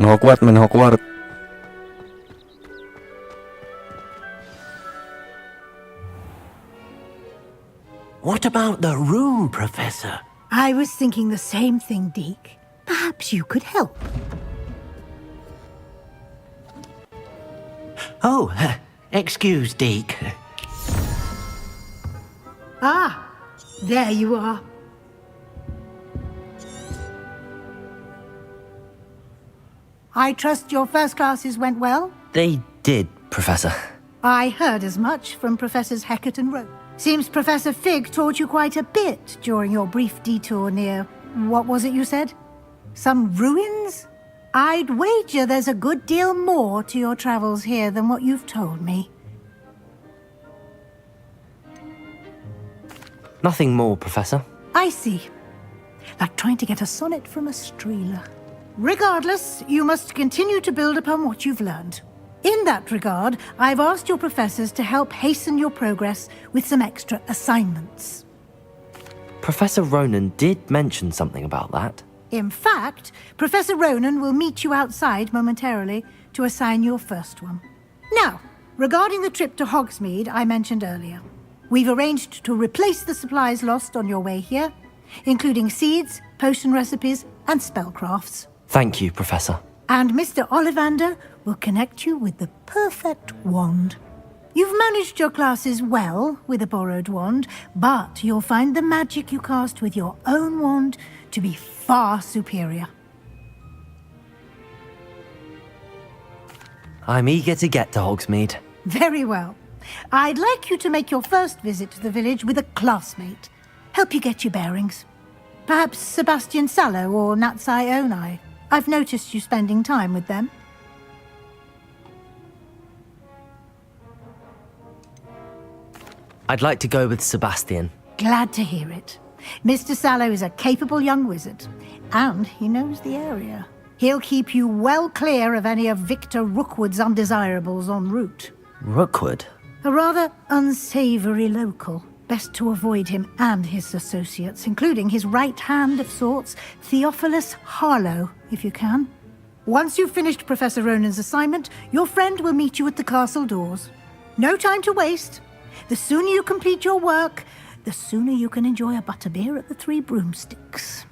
Hawkward. What about the room, Professor? I was thinking the same thing, Deke. Perhaps you could help. Oh, excuse, Deke. Ah, there you are. I trust your first classes went well? They did, Professor. I heard as much from Professors Heckert and Rowe. Seems Professor Fig taught you quite a bit during your brief detour near... what was it you said? Some ruins? I'd wager there's a good deal more to your travels here than what you've told me. Nothing more, Professor. I see. Like trying to get a sonnet from a streeler. Regardless, you must continue to build upon what you've learned. In that regard, I've asked your professors to help hasten your progress with some extra assignments. Professor Ronan did mention something about that. In fact, Professor Ronan will meet you outside momentarily to assign your first one. Now, regarding the trip to Hogsmeade I mentioned earlier, we've arranged to replace the supplies lost on your way here, including seeds, potion recipes, and spellcrafts. Thank you, Professor. And Mr. Ollivander will connect you with the perfect wand. You've managed your classes well with a borrowed wand, but you'll find the magic you cast with your own wand to be far superior. I'm eager to get to Hogsmeade. Very well. I'd like you to make your first visit to the village with a classmate. Help you get your bearings. Perhaps Sebastian Sallow or Natsai Onai. I've noticed you spending time with them. I'd like to go with Sebastian. Glad to hear it. Mr. Sallow is a capable young wizard, and he knows the area. He'll keep you well clear of any of Victor Rookwood's undesirables en route. Rookwood? A rather unsavory local. Best to avoid him and his associates, including his right hand of sorts, Theophilus Harlow, if you can. Once you've finished Professor Ronan's assignment, your friend will meet you at the castle doors. No time to waste. The sooner you complete your work, the sooner you can enjoy a butterbeer at the Three Broomsticks.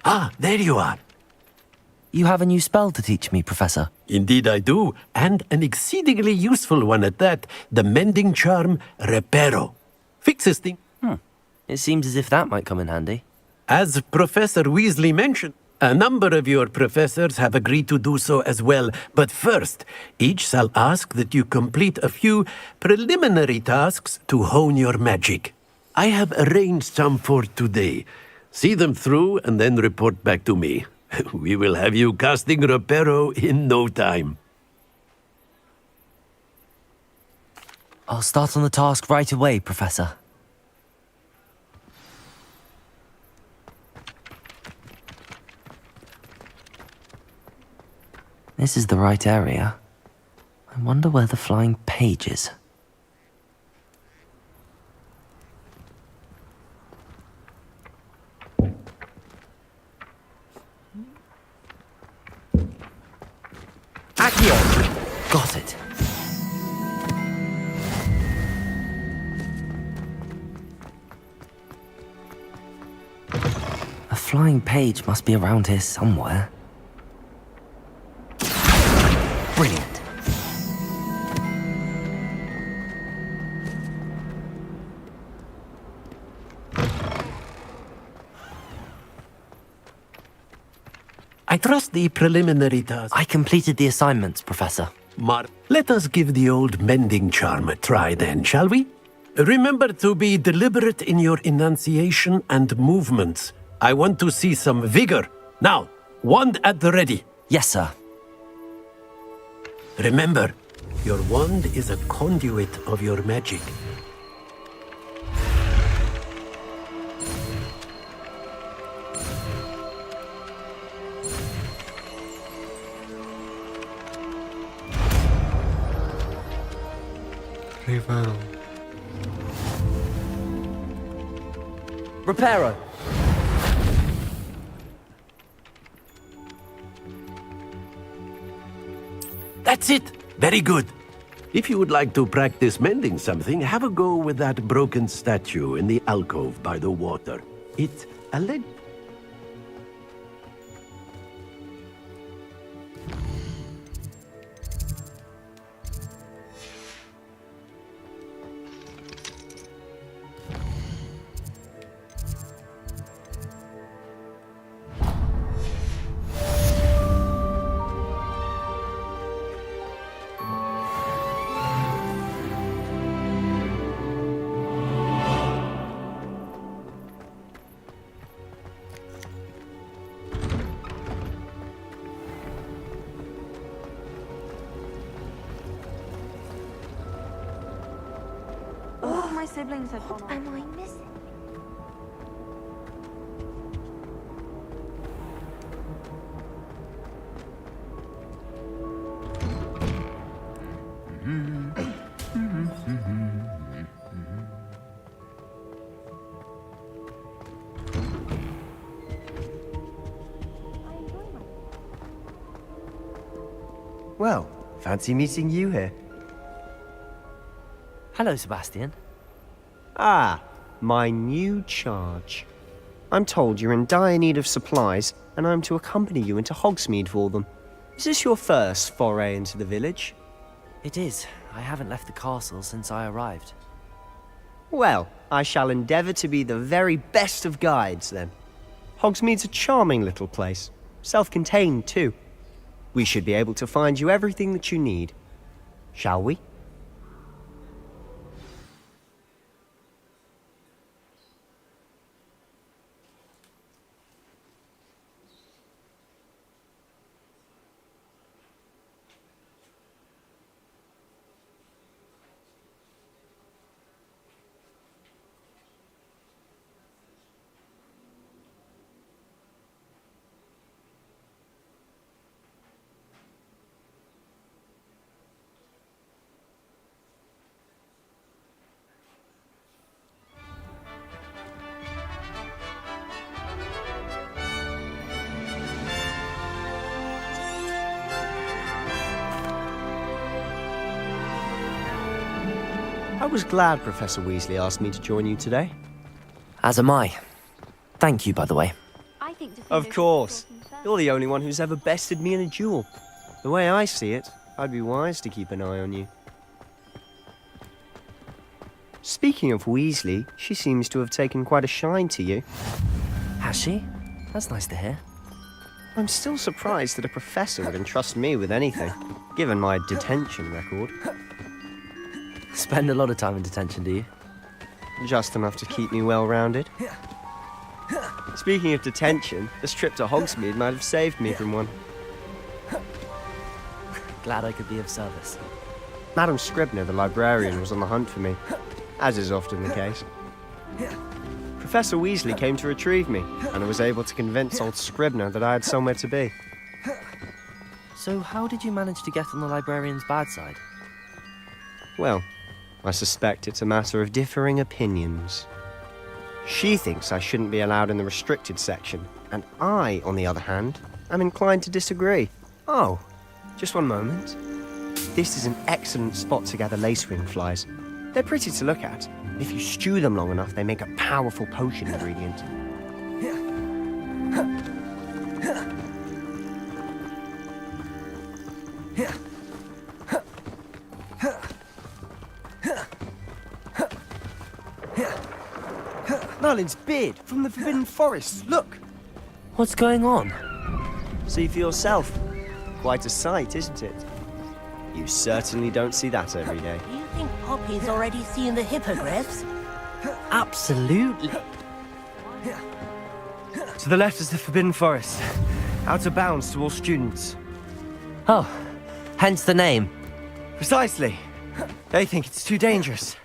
Ah, there you are. You have a new spell to teach me, Professor. Indeed I do, and an exceedingly useful one at that. The mending charm, Reparo. Fixes things. It seems as if that might come in handy. As Professor Weasley mentioned, a number of your professors have agreed to do so as well. But first, each shall ask that you complete a few preliminary tasks to hone your magic. I have arranged some for today. See them through and then report back to me. We will have you casting Reparo in no time. I'll start on the task right away, Professor. This is the right area. I wonder where the flying page is. Accio! Got it. A flying page must be around here somewhere. Brilliant. I trust the preliminary task. I completed the assignments, Professor. Let us give the old mending charm a try then, shall we? Remember to be deliberate in your enunciation and movements. I want to see some vigor. Now, wand at the ready. Yes, sir. Remember, your wand is a conduit of your magic. Reparo. That's it. Very good. If you would like to practice mending something, have a go with that broken statue in the alcove by the water. It's a leg. My siblings have gone on. Am I missing? Well, fancy meeting you here. Hello, Sebastian. Ah, my new charge. I'm told you're in dire need of supplies, and I'm to accompany you into Hogsmeade for them. Is this your first foray into the village? It is. I haven't left the castle since I arrived. Well, I shall endeavour to be the very best of guides, then. Hogsmeade's a charming little place. Self-contained, too. We should be able to find you everything that you need. Shall we? I was glad Professor Weasley asked me to join you today. As am I. Thank you, by the way. Of course. You're the only one who's ever bested me in a duel. The way I see it, I'd be wise to keep an eye on you. Speaking of Weasley, she seems to have taken quite a shine to you. Has she? That's nice to hear. I'm still surprised that a professor would entrust me with anything, given my detention record. Spend a lot of time in detention, do you? Just enough to keep me well-rounded. Speaking of detention, this trip to Hogsmeade might have saved me from one. Glad I could be of service. Madam Scribner, the librarian, was on the hunt for me, as is often the case. Professor Weasley came to retrieve me, and I was able to convince old Scribner that I had somewhere to be. So how did you manage to get on the librarian's bad side? Well, I suspect it's a matter of differing opinions. She thinks I shouldn't be allowed in the restricted section, and I, on the other hand, am inclined to disagree. Oh, just one moment. This is an excellent spot to gather lacewing flies. They're pretty to look at. If you stew them long enough, they make a powerful potion ingredient. Merlin's beard from the Forbidden Forest. Look! What's going on? See for yourself. Quite a sight, isn't it? You certainly don't see that every day. Do you think Poppy's already seen the hippogriffs? Absolutely. To the left is the Forbidden Forest. Out of bounds to all students. Oh, hence the name. Precisely. They think it's too dangerous.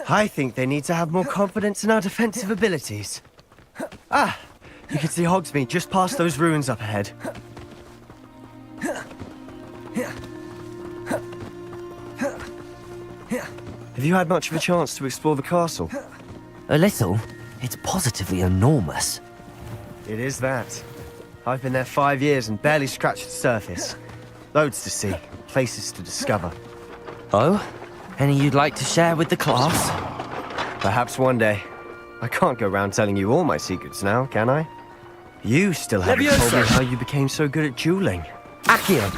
I think they need to have more confidence in our defensive abilities. Ah, you can see Hogsmeade just past those ruins up ahead. Have you had much of a chance to explore the castle? A little. It's positively enormous. It is that. I've been there 5 years and barely scratched the surface. Loads to see, places to discover. Oh? Any you'd like to share with the class? Perhaps one day. I can't go around telling you all my secrets now, can I? You still haven't told me how you became so good at dueling. Accio.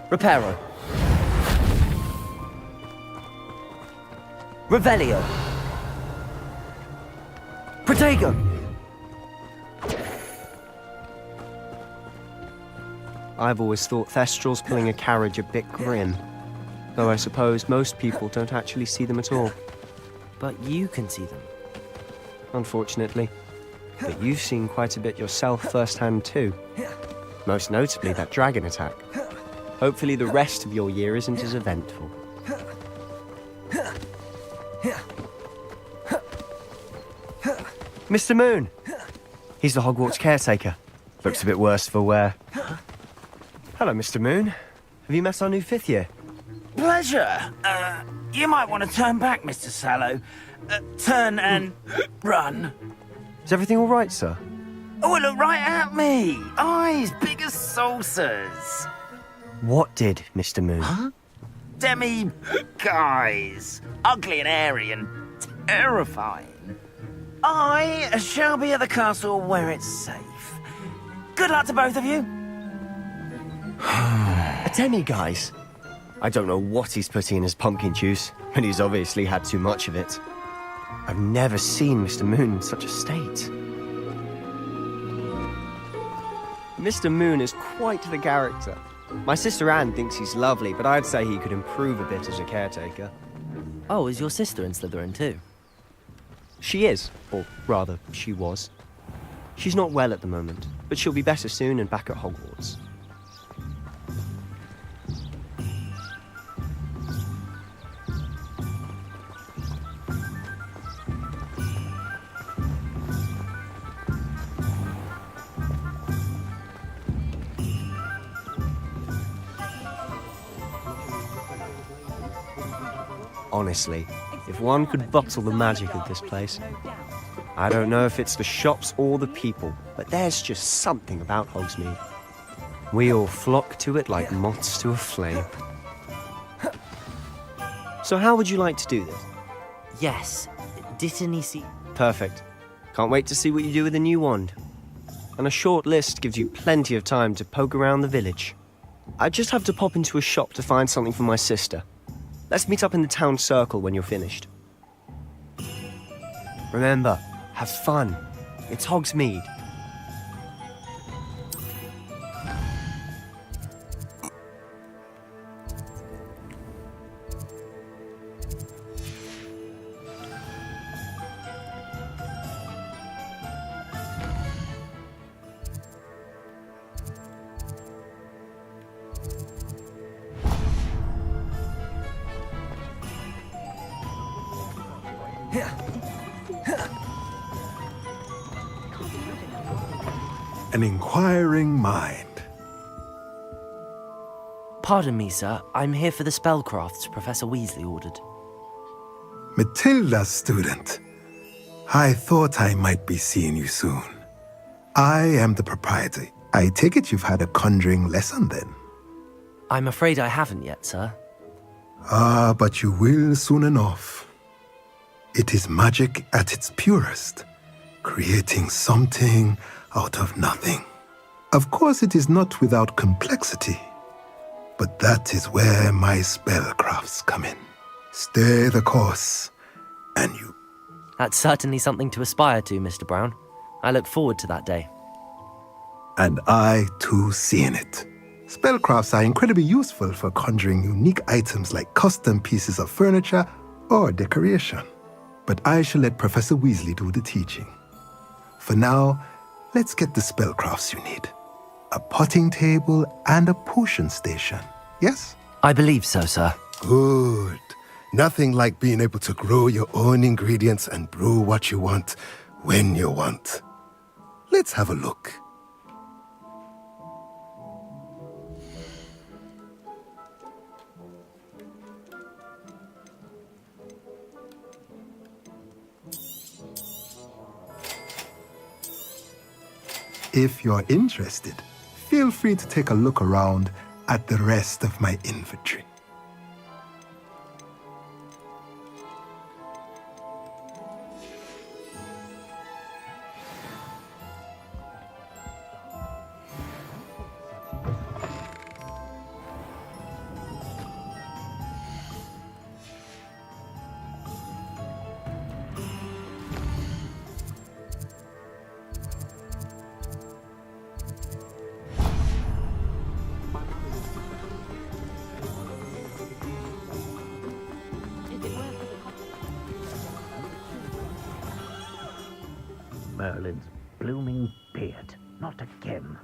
Reparo. Revelio. Protego! I've always thought Thestrals pulling a carriage a bit grim. Though I suppose most people don't actually see them at all. But you can see them. Unfortunately. But you've seen quite a bit yourself firsthand too. Most notably that dragon attack. Hopefully the rest of your year isn't as eventful. Mr. Moon! He's the Hogwarts caretaker. Looks a bit worse for wear. Hello, Mr. Moon. Have you met our new 5th year? Pleasure. You might want to turn back, Mr. Sallow. Turn and run. Is everything all right, sir? Oh, look right at me. Eyes big as saucers. What did, Mr. Moon? Huh? Demi-guys. Ugly and airy and terrifying. I shall be at the castle where it's safe. Good luck to both of you. A demi-guise? I don't know what he's putting in his pumpkin juice, but he's obviously had too much of it. I've never seen Mr. Moon in such a state. Mr. Moon is quite the character. My sister Anne thinks he's lovely, but I'd say he could improve a bit as a caretaker. Oh, is your sister in Slytherin too? She is, or rather, she was. She's not well at the moment, but she'll be better soon and back at Hogwarts. Honestly, if one could bottle the magic of this place. I don't know if it's the shops or the people, but there's just something about Hogsmeade. We all flock to it like moths to a flame. So how would you like to do this? Yes. Dittany see. Perfect. Can't wait to see what you do with the new wand. And a short list gives you plenty of time to poke around the village. I just have to pop into a shop to find something for my sister. Let's meet up in the town circle when you're finished. Remember, have fun. It's Hogsmeade. An inquiring mind. Pardon me, sir. I'm here for the spellcrafts Professor Weasley ordered. Matilda's student. I thought I might be seeing you soon. I am the proprietor. I take it you've had a conjuring lesson then? I'm afraid I haven't yet, sir. Ah, but you will soon enough. It is magic at its purest, creating something out of nothing. Of course, it is not without complexity, but that is where my spellcrafts come in. Stay the course, and you That's certainly something to aspire to, Mr. Brown. I look forward to that day. And I, too, seeing it. Spellcrafts are incredibly useful for conjuring unique items like custom pieces of furniture or decoration. But I shall let Professor Weasley do the teaching. For now, let's get the spellcrafts you need. A potting table and a potion station, yes? I believe so, sir. Good. Nothing like being able to grow your own ingredients and brew what you want when you want. Let's have a look. If you're interested, feel free to take a look around at the rest of my inventory. Merlin's blooming beard. Not again.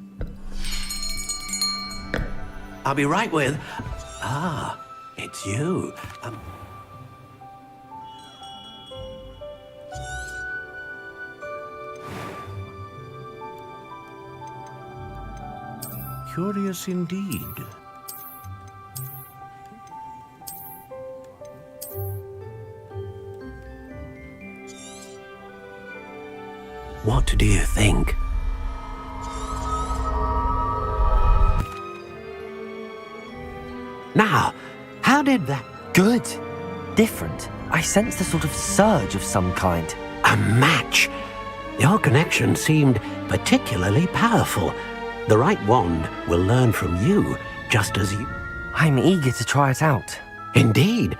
I'll be right with... Ah, it's you. Curious indeed. What do you think? Now, how did that... Good. Different. I sensed a sort of surge of some kind. A match? Your connection seemed particularly powerful. The right wand will learn from you, just as you... I'm eager to try it out. Indeed.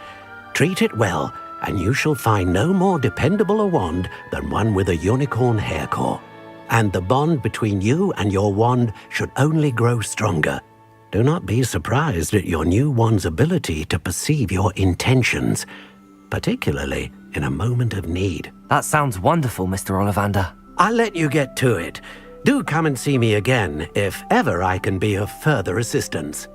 Treat it well, and you shall find no more dependable a wand than one with a unicorn hair core. And the bond between you and your wand should only grow stronger. Do not be surprised at your new wand's ability to perceive your intentions, particularly in a moment of need. That sounds wonderful, Mr. Ollivander. I'll let you get to it. Do come and see me again if ever I can be of further assistance.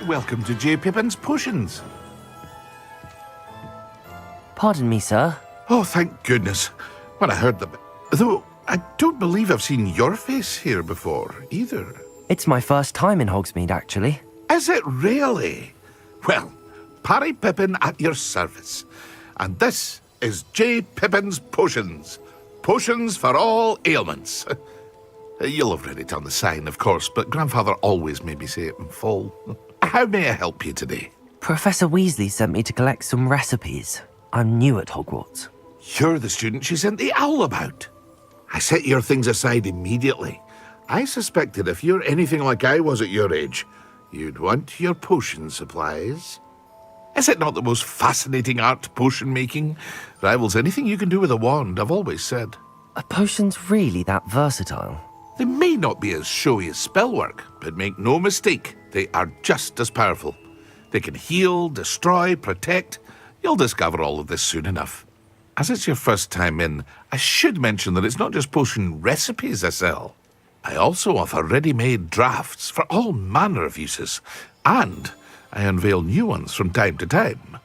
Welcome to J. Pippin's Potions. Pardon me, sir. Oh, thank goodness. When I heard them... Though, I don't believe I've seen your face here before, either. It's my first time in Hogsmeade, actually. Is it really? Well, Parry Pippin at your service. And this is J. Pippin's Potions. Potions for all ailments. You'll have read it on the sign, of course, but Grandfather always made me say it in full. How may I help you today? Professor Weasley sent me to collect some recipes. I'm new at Hogwarts. You're the student she sent the owl about. I set your things aside immediately. I suspected if you're anything like I was at your age, you'd want your potion supplies. Is it not the most fascinating art, potion making? Rivals anything you can do with a wand, I've always said. Are potions really that versatile? They may not be as showy as spellwork, but make no mistake, they are just as powerful. They can heal, destroy, protect. You'll discover all of this soon enough. As it's your first time in, I should mention that it's not just potion recipes I sell. I also offer ready-made drafts for all manner of uses, and I unveil new ones from time to time.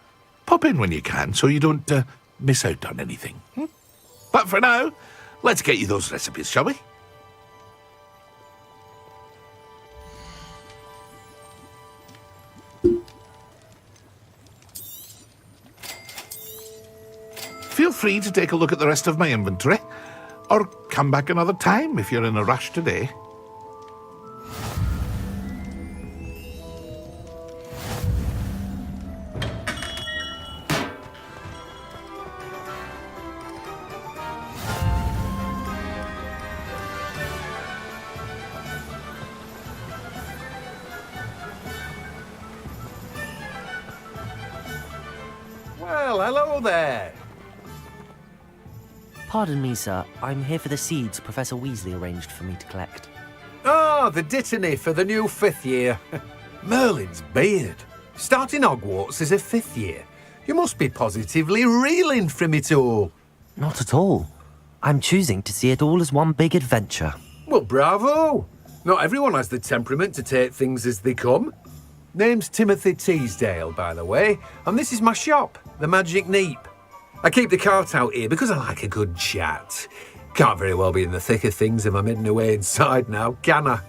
Pop in when you can so you don't miss out on anything. But for now, Let's get you those recipes, shall we? Feel free to take a look at the rest of my inventory, or come back another time if you're in a rush today. Well, hello there. Pardon me, sir. I'm here for the seeds Professor Weasley arranged for me to collect. Ah, the dittany for the new 5th year. Merlin's beard. Starting Hogwarts as a 5th year. You must be positively reeling from it all. Not at all. I'm choosing to see it all as one big adventure. Well, bravo. Not everyone has the temperament to take things as they come. Name's Timothy Teasdale, by the way, and this is my shop, the Magic Neep. I keep the cart out here because I like a good chat. Can't very well be in the thick of things if I'm hidden away inside now, can I?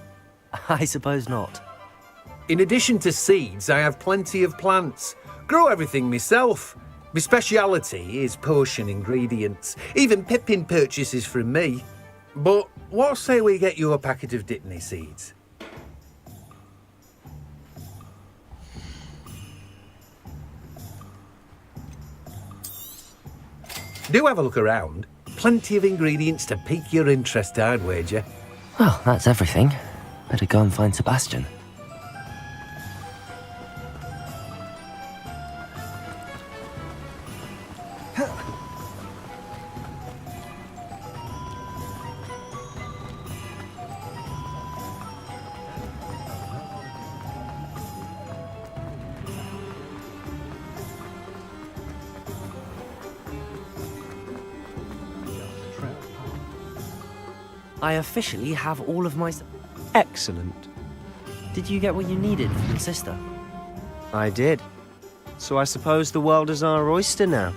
I suppose not. In addition to seeds, I have plenty of plants. Grow everything myself. My speciality is potion ingredients. Even Pippin purchases from me. But what say we get you a packet of dittany seeds? Do have a look around. Plenty of ingredients to pique your interest, I'd wager. Well, that's everything. Better go and find Sebastian. I officially have all of my... Excellent. Did you get what you needed from your sister? I did. So I suppose the world is our oyster now.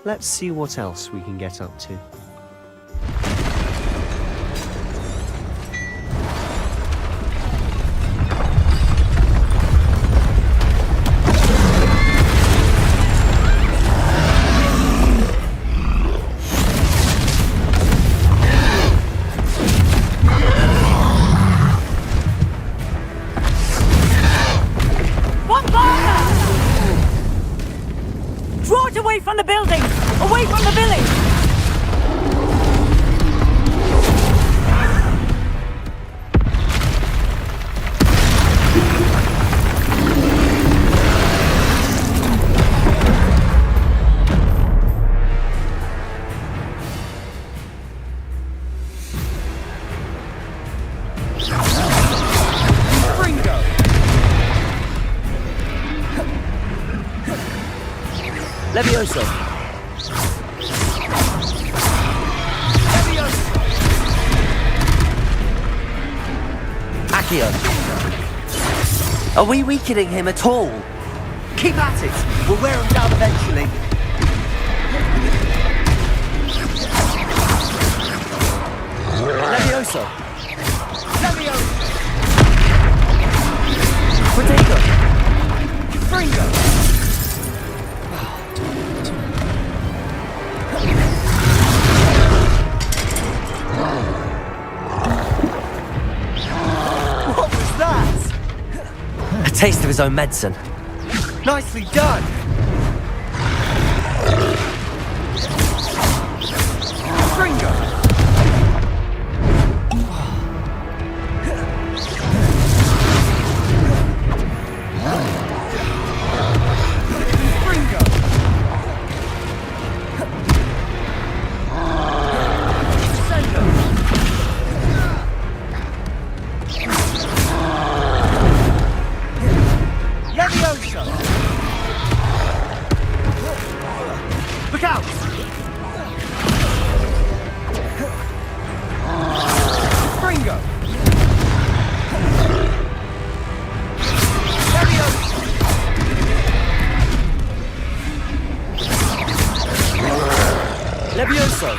Let's see what else we can get up to. Away from the building! Away from the village! Levioso! Accio! Are we weakening him at all? Keep at it! We'll wear him down eventually. Levioso! Levioso! Protego! Fringo! A taste of his own medicine. Nicely done! Fringo! Look out! Fringo! Levioso!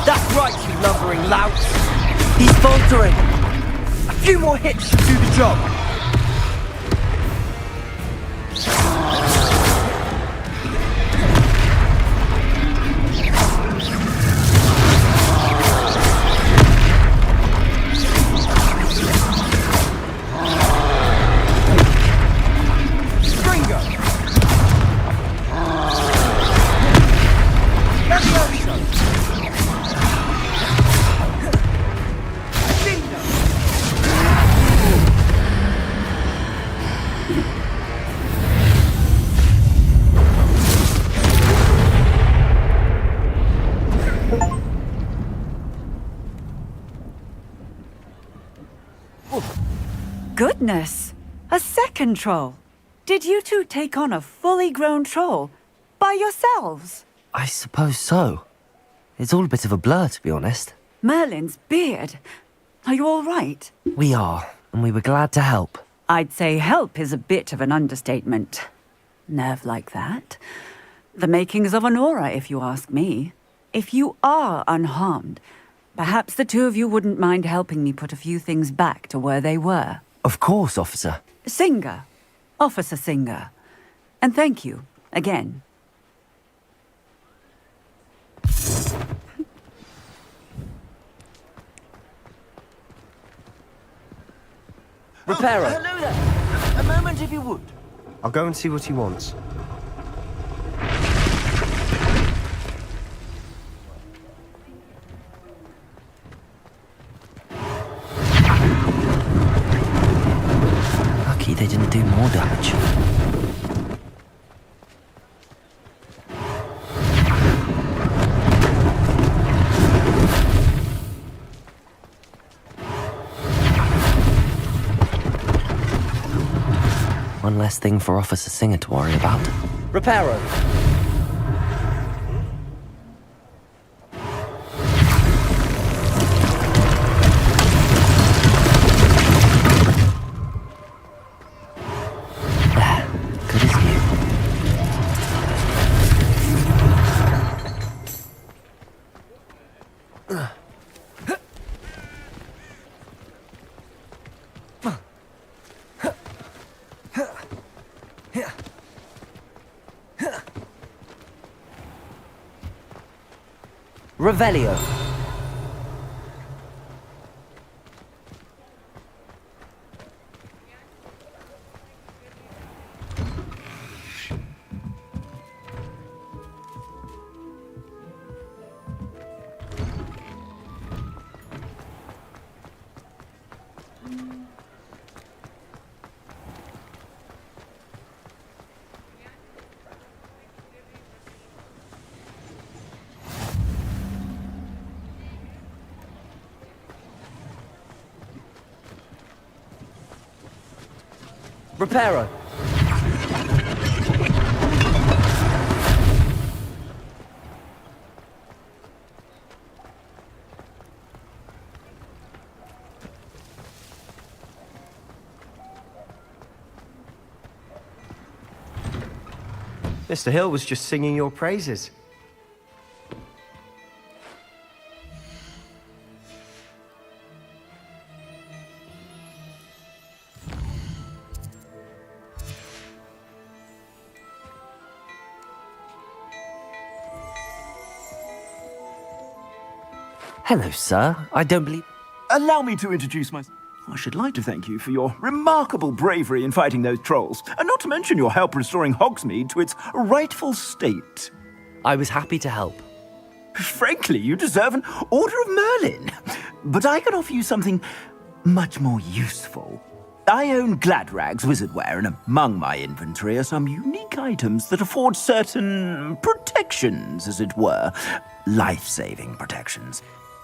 That's right, you lumbering lout. He's faltering. A few more hits should do the job. Goodness! A second troll! Did you two take on a fully grown troll? By yourselves? I suppose so. It's all a bit of a blur, to be honest. Merlin's beard. Are you all right? We are, and we were glad to help. I'd say help is a bit of an understatement. Nerve like that. The makings of an aura, if you ask me. If you are unharmed, perhaps the two of you wouldn't mind helping me put a few things back to where they were. Of course, officer. Singer. Officer Singer. And thank you, again. Repairer. Hello there. A moment if you would. I'll go and see what he wants. Lucky they didn't do more damage. One less thing for Officer Singer to worry about. Repairer. Good as new. Revelio. Repairer. Mr. Hill was just singing your praises. Hello, sir. I don't believe... Allow me to introduce myself. I should like to thank you for your remarkable bravery in fighting those trolls, and not to mention your help restoring Hogsmeade to its rightful state. I was happy to help. Frankly, you deserve an Order of Merlin. But I can offer you something much more useful. I own Gladrag's wizardware, and among my inventory are some unique items that afford certain protections, as it were. Life-saving protections.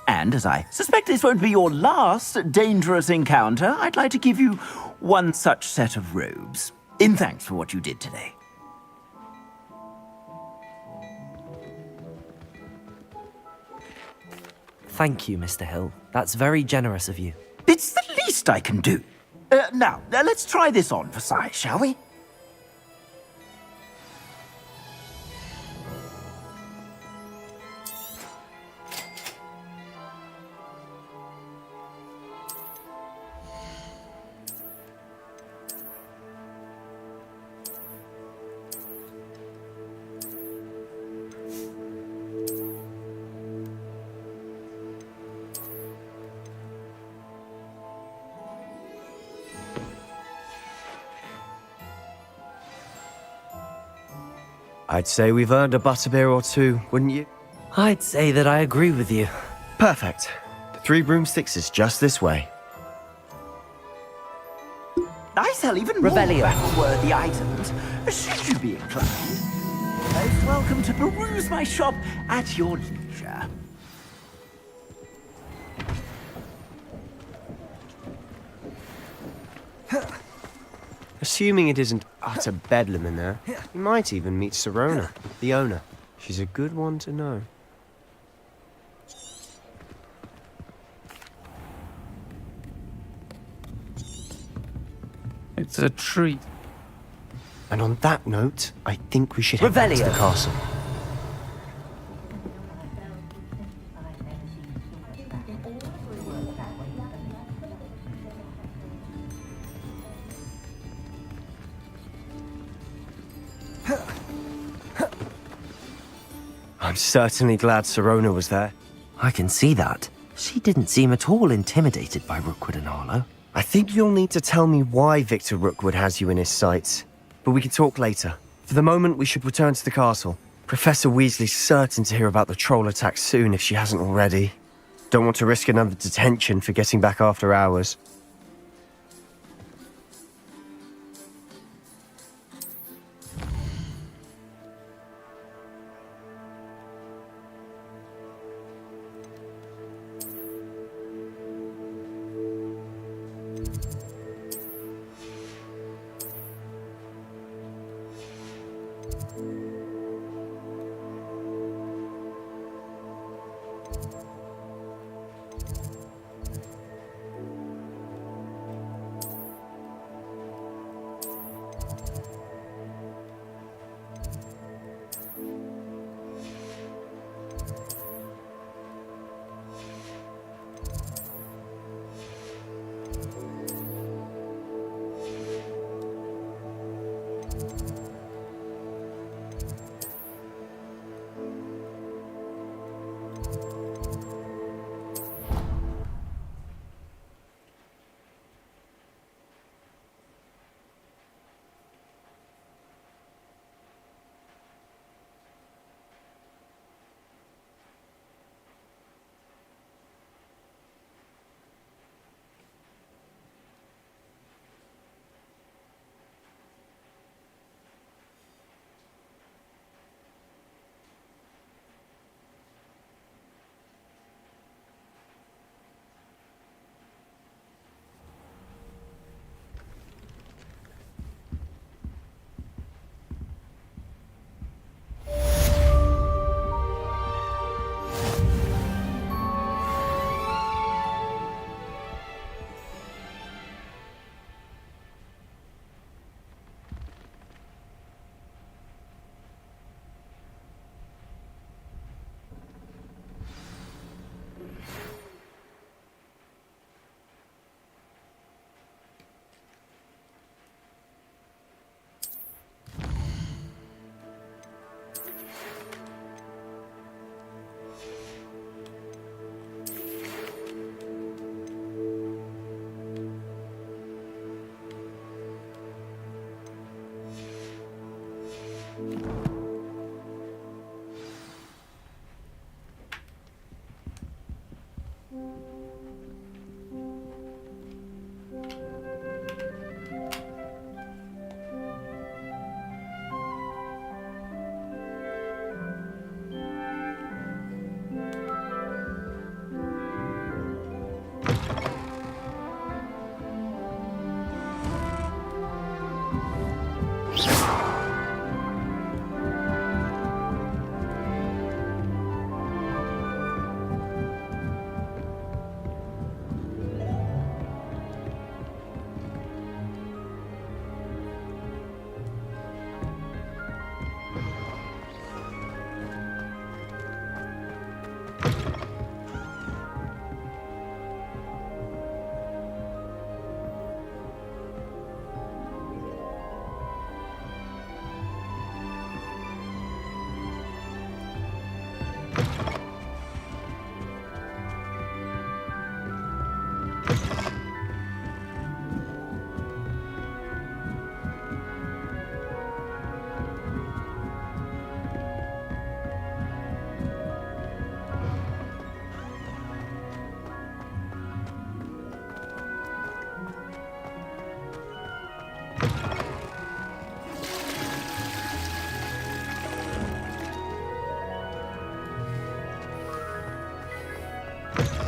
And as I suspect this won't be your last dangerous encounter, I'd like to give you one such set of robes, in thanks for what you did today. Thank you, Mr. Hill. That's very generous of you. It's the least I can do. Now, let's try this on for size, shall we? I'd say we've earned a butterbeer or two, wouldn't you? I'd say that I agree with you. Perfect. The 3 broomsticks is just this way. I sell even Revelio. more battle-worthy items, should you be inclined. Most welcome to peruse my shop at your leisure. Assuming it isn't utter bedlam in there, you might even meet Sirona, the owner. She's a good one to know. It's a treat. And on that note, I think we should head back to the castle. I'm certainly glad Sirona was there. I can see that. She didn't seem at all intimidated by Rookwood and Arlo. I think you'll need to tell me why Victor Rookwood has you in his sights. But we can talk later. For the moment, we should return to the castle. Professor Weasley's certain to hear about the troll attack soon if she hasn't already. Don't want to risk another detention for getting back after hours.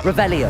Revelio.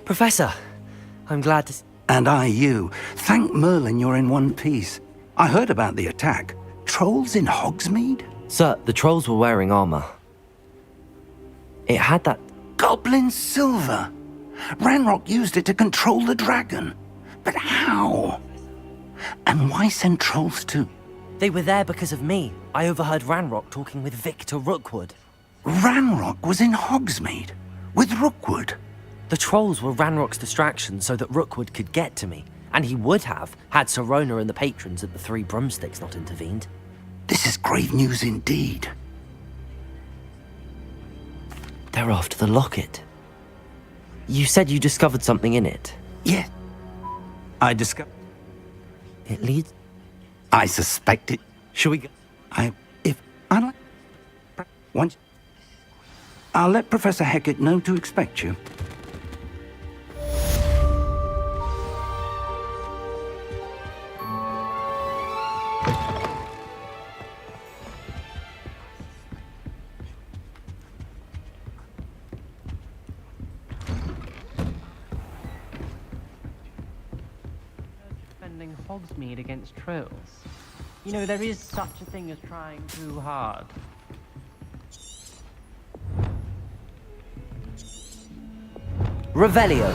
Professor, I'm glad to... And I you. Thank Merlin you're in one piece. I heard about the attack. Trolls in Hogsmeade? Sir, the trolls were wearing armor. It had that... Goblin silver! Ranrock used it to control the dragon. But how? And why send trolls to... They were there because of me. I overheard Ranrock talking with Victor Rookwood. Ranrock was in Hogsmeade? With Rookwood? The trolls were Ranrock's distraction so that Rookwood could get to me. And he would have, had Sirona and the patrons at the Three Broomsticks not intervened. This is grave news indeed. They're after the locket. You said you discovered something in it. Yes. I discovered... It leads... I suspect it. Shall we go? Once... I'll let Professor Hecat know to expect you. Defending Hogsmeade against trolls. You know, there is such a thing as trying too hard. Revelio.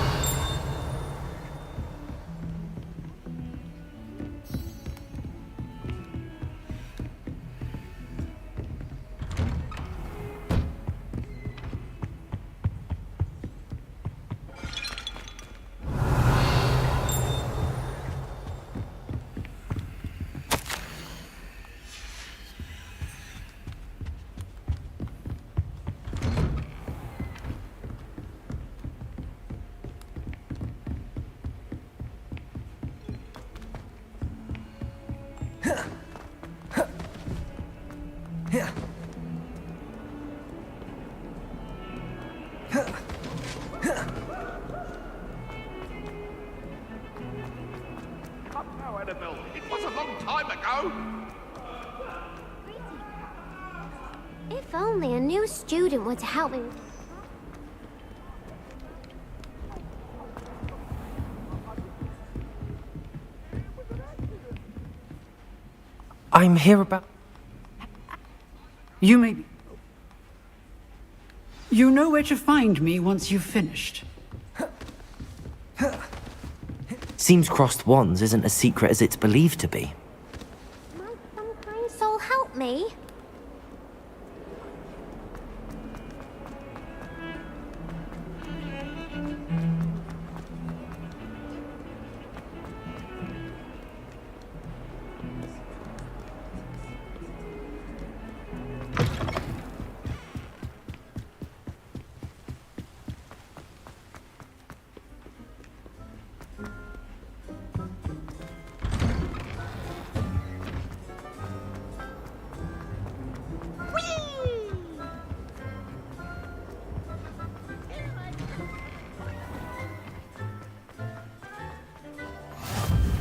No, Annabelle, it was a long time ago. If only a new student were to help me. I'm here about... You may... You know where to find me once you've finished. Seems crossed wands isn't as secret as it's believed to be. Might some kind soul help me?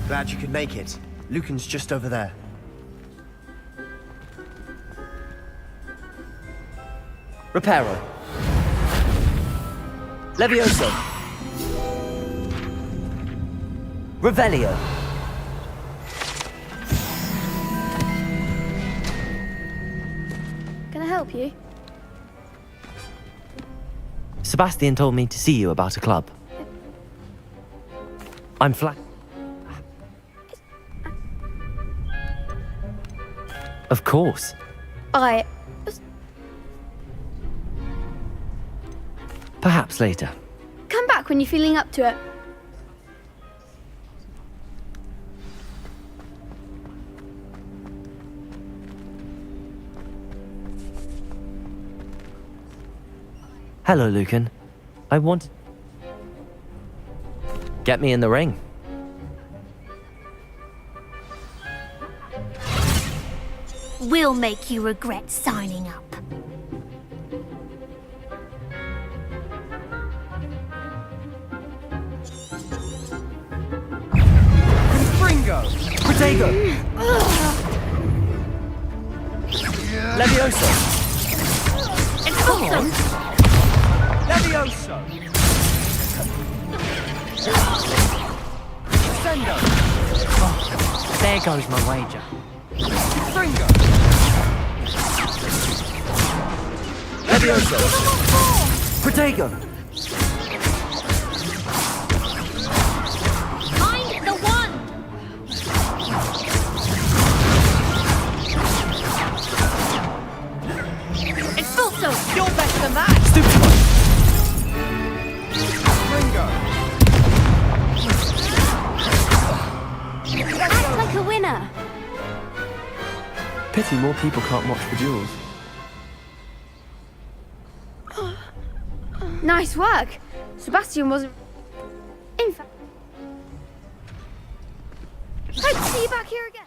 Glad you could make it. Lucan's just over there. Reparo. Levioso. Revelio. Can I help you? Sebastian told me to see you about a club. I'm flat. Of course. Perhaps later. Come back when you're feeling up to it. Hello, Lucan. I wanted... Get me in the ring. We'll make you regret signing up. Confringo. Protego. Levioso. Expulso. Levioso. Sendo. There goes my wager. Confringo. Levioso. Protego. Find the one. Expulso. You're better than that. Stupid one. Act like a winner. Pity more people can't watch the duels. Nice work. Sebastian wasn't... In fact... Hope to see you back here again.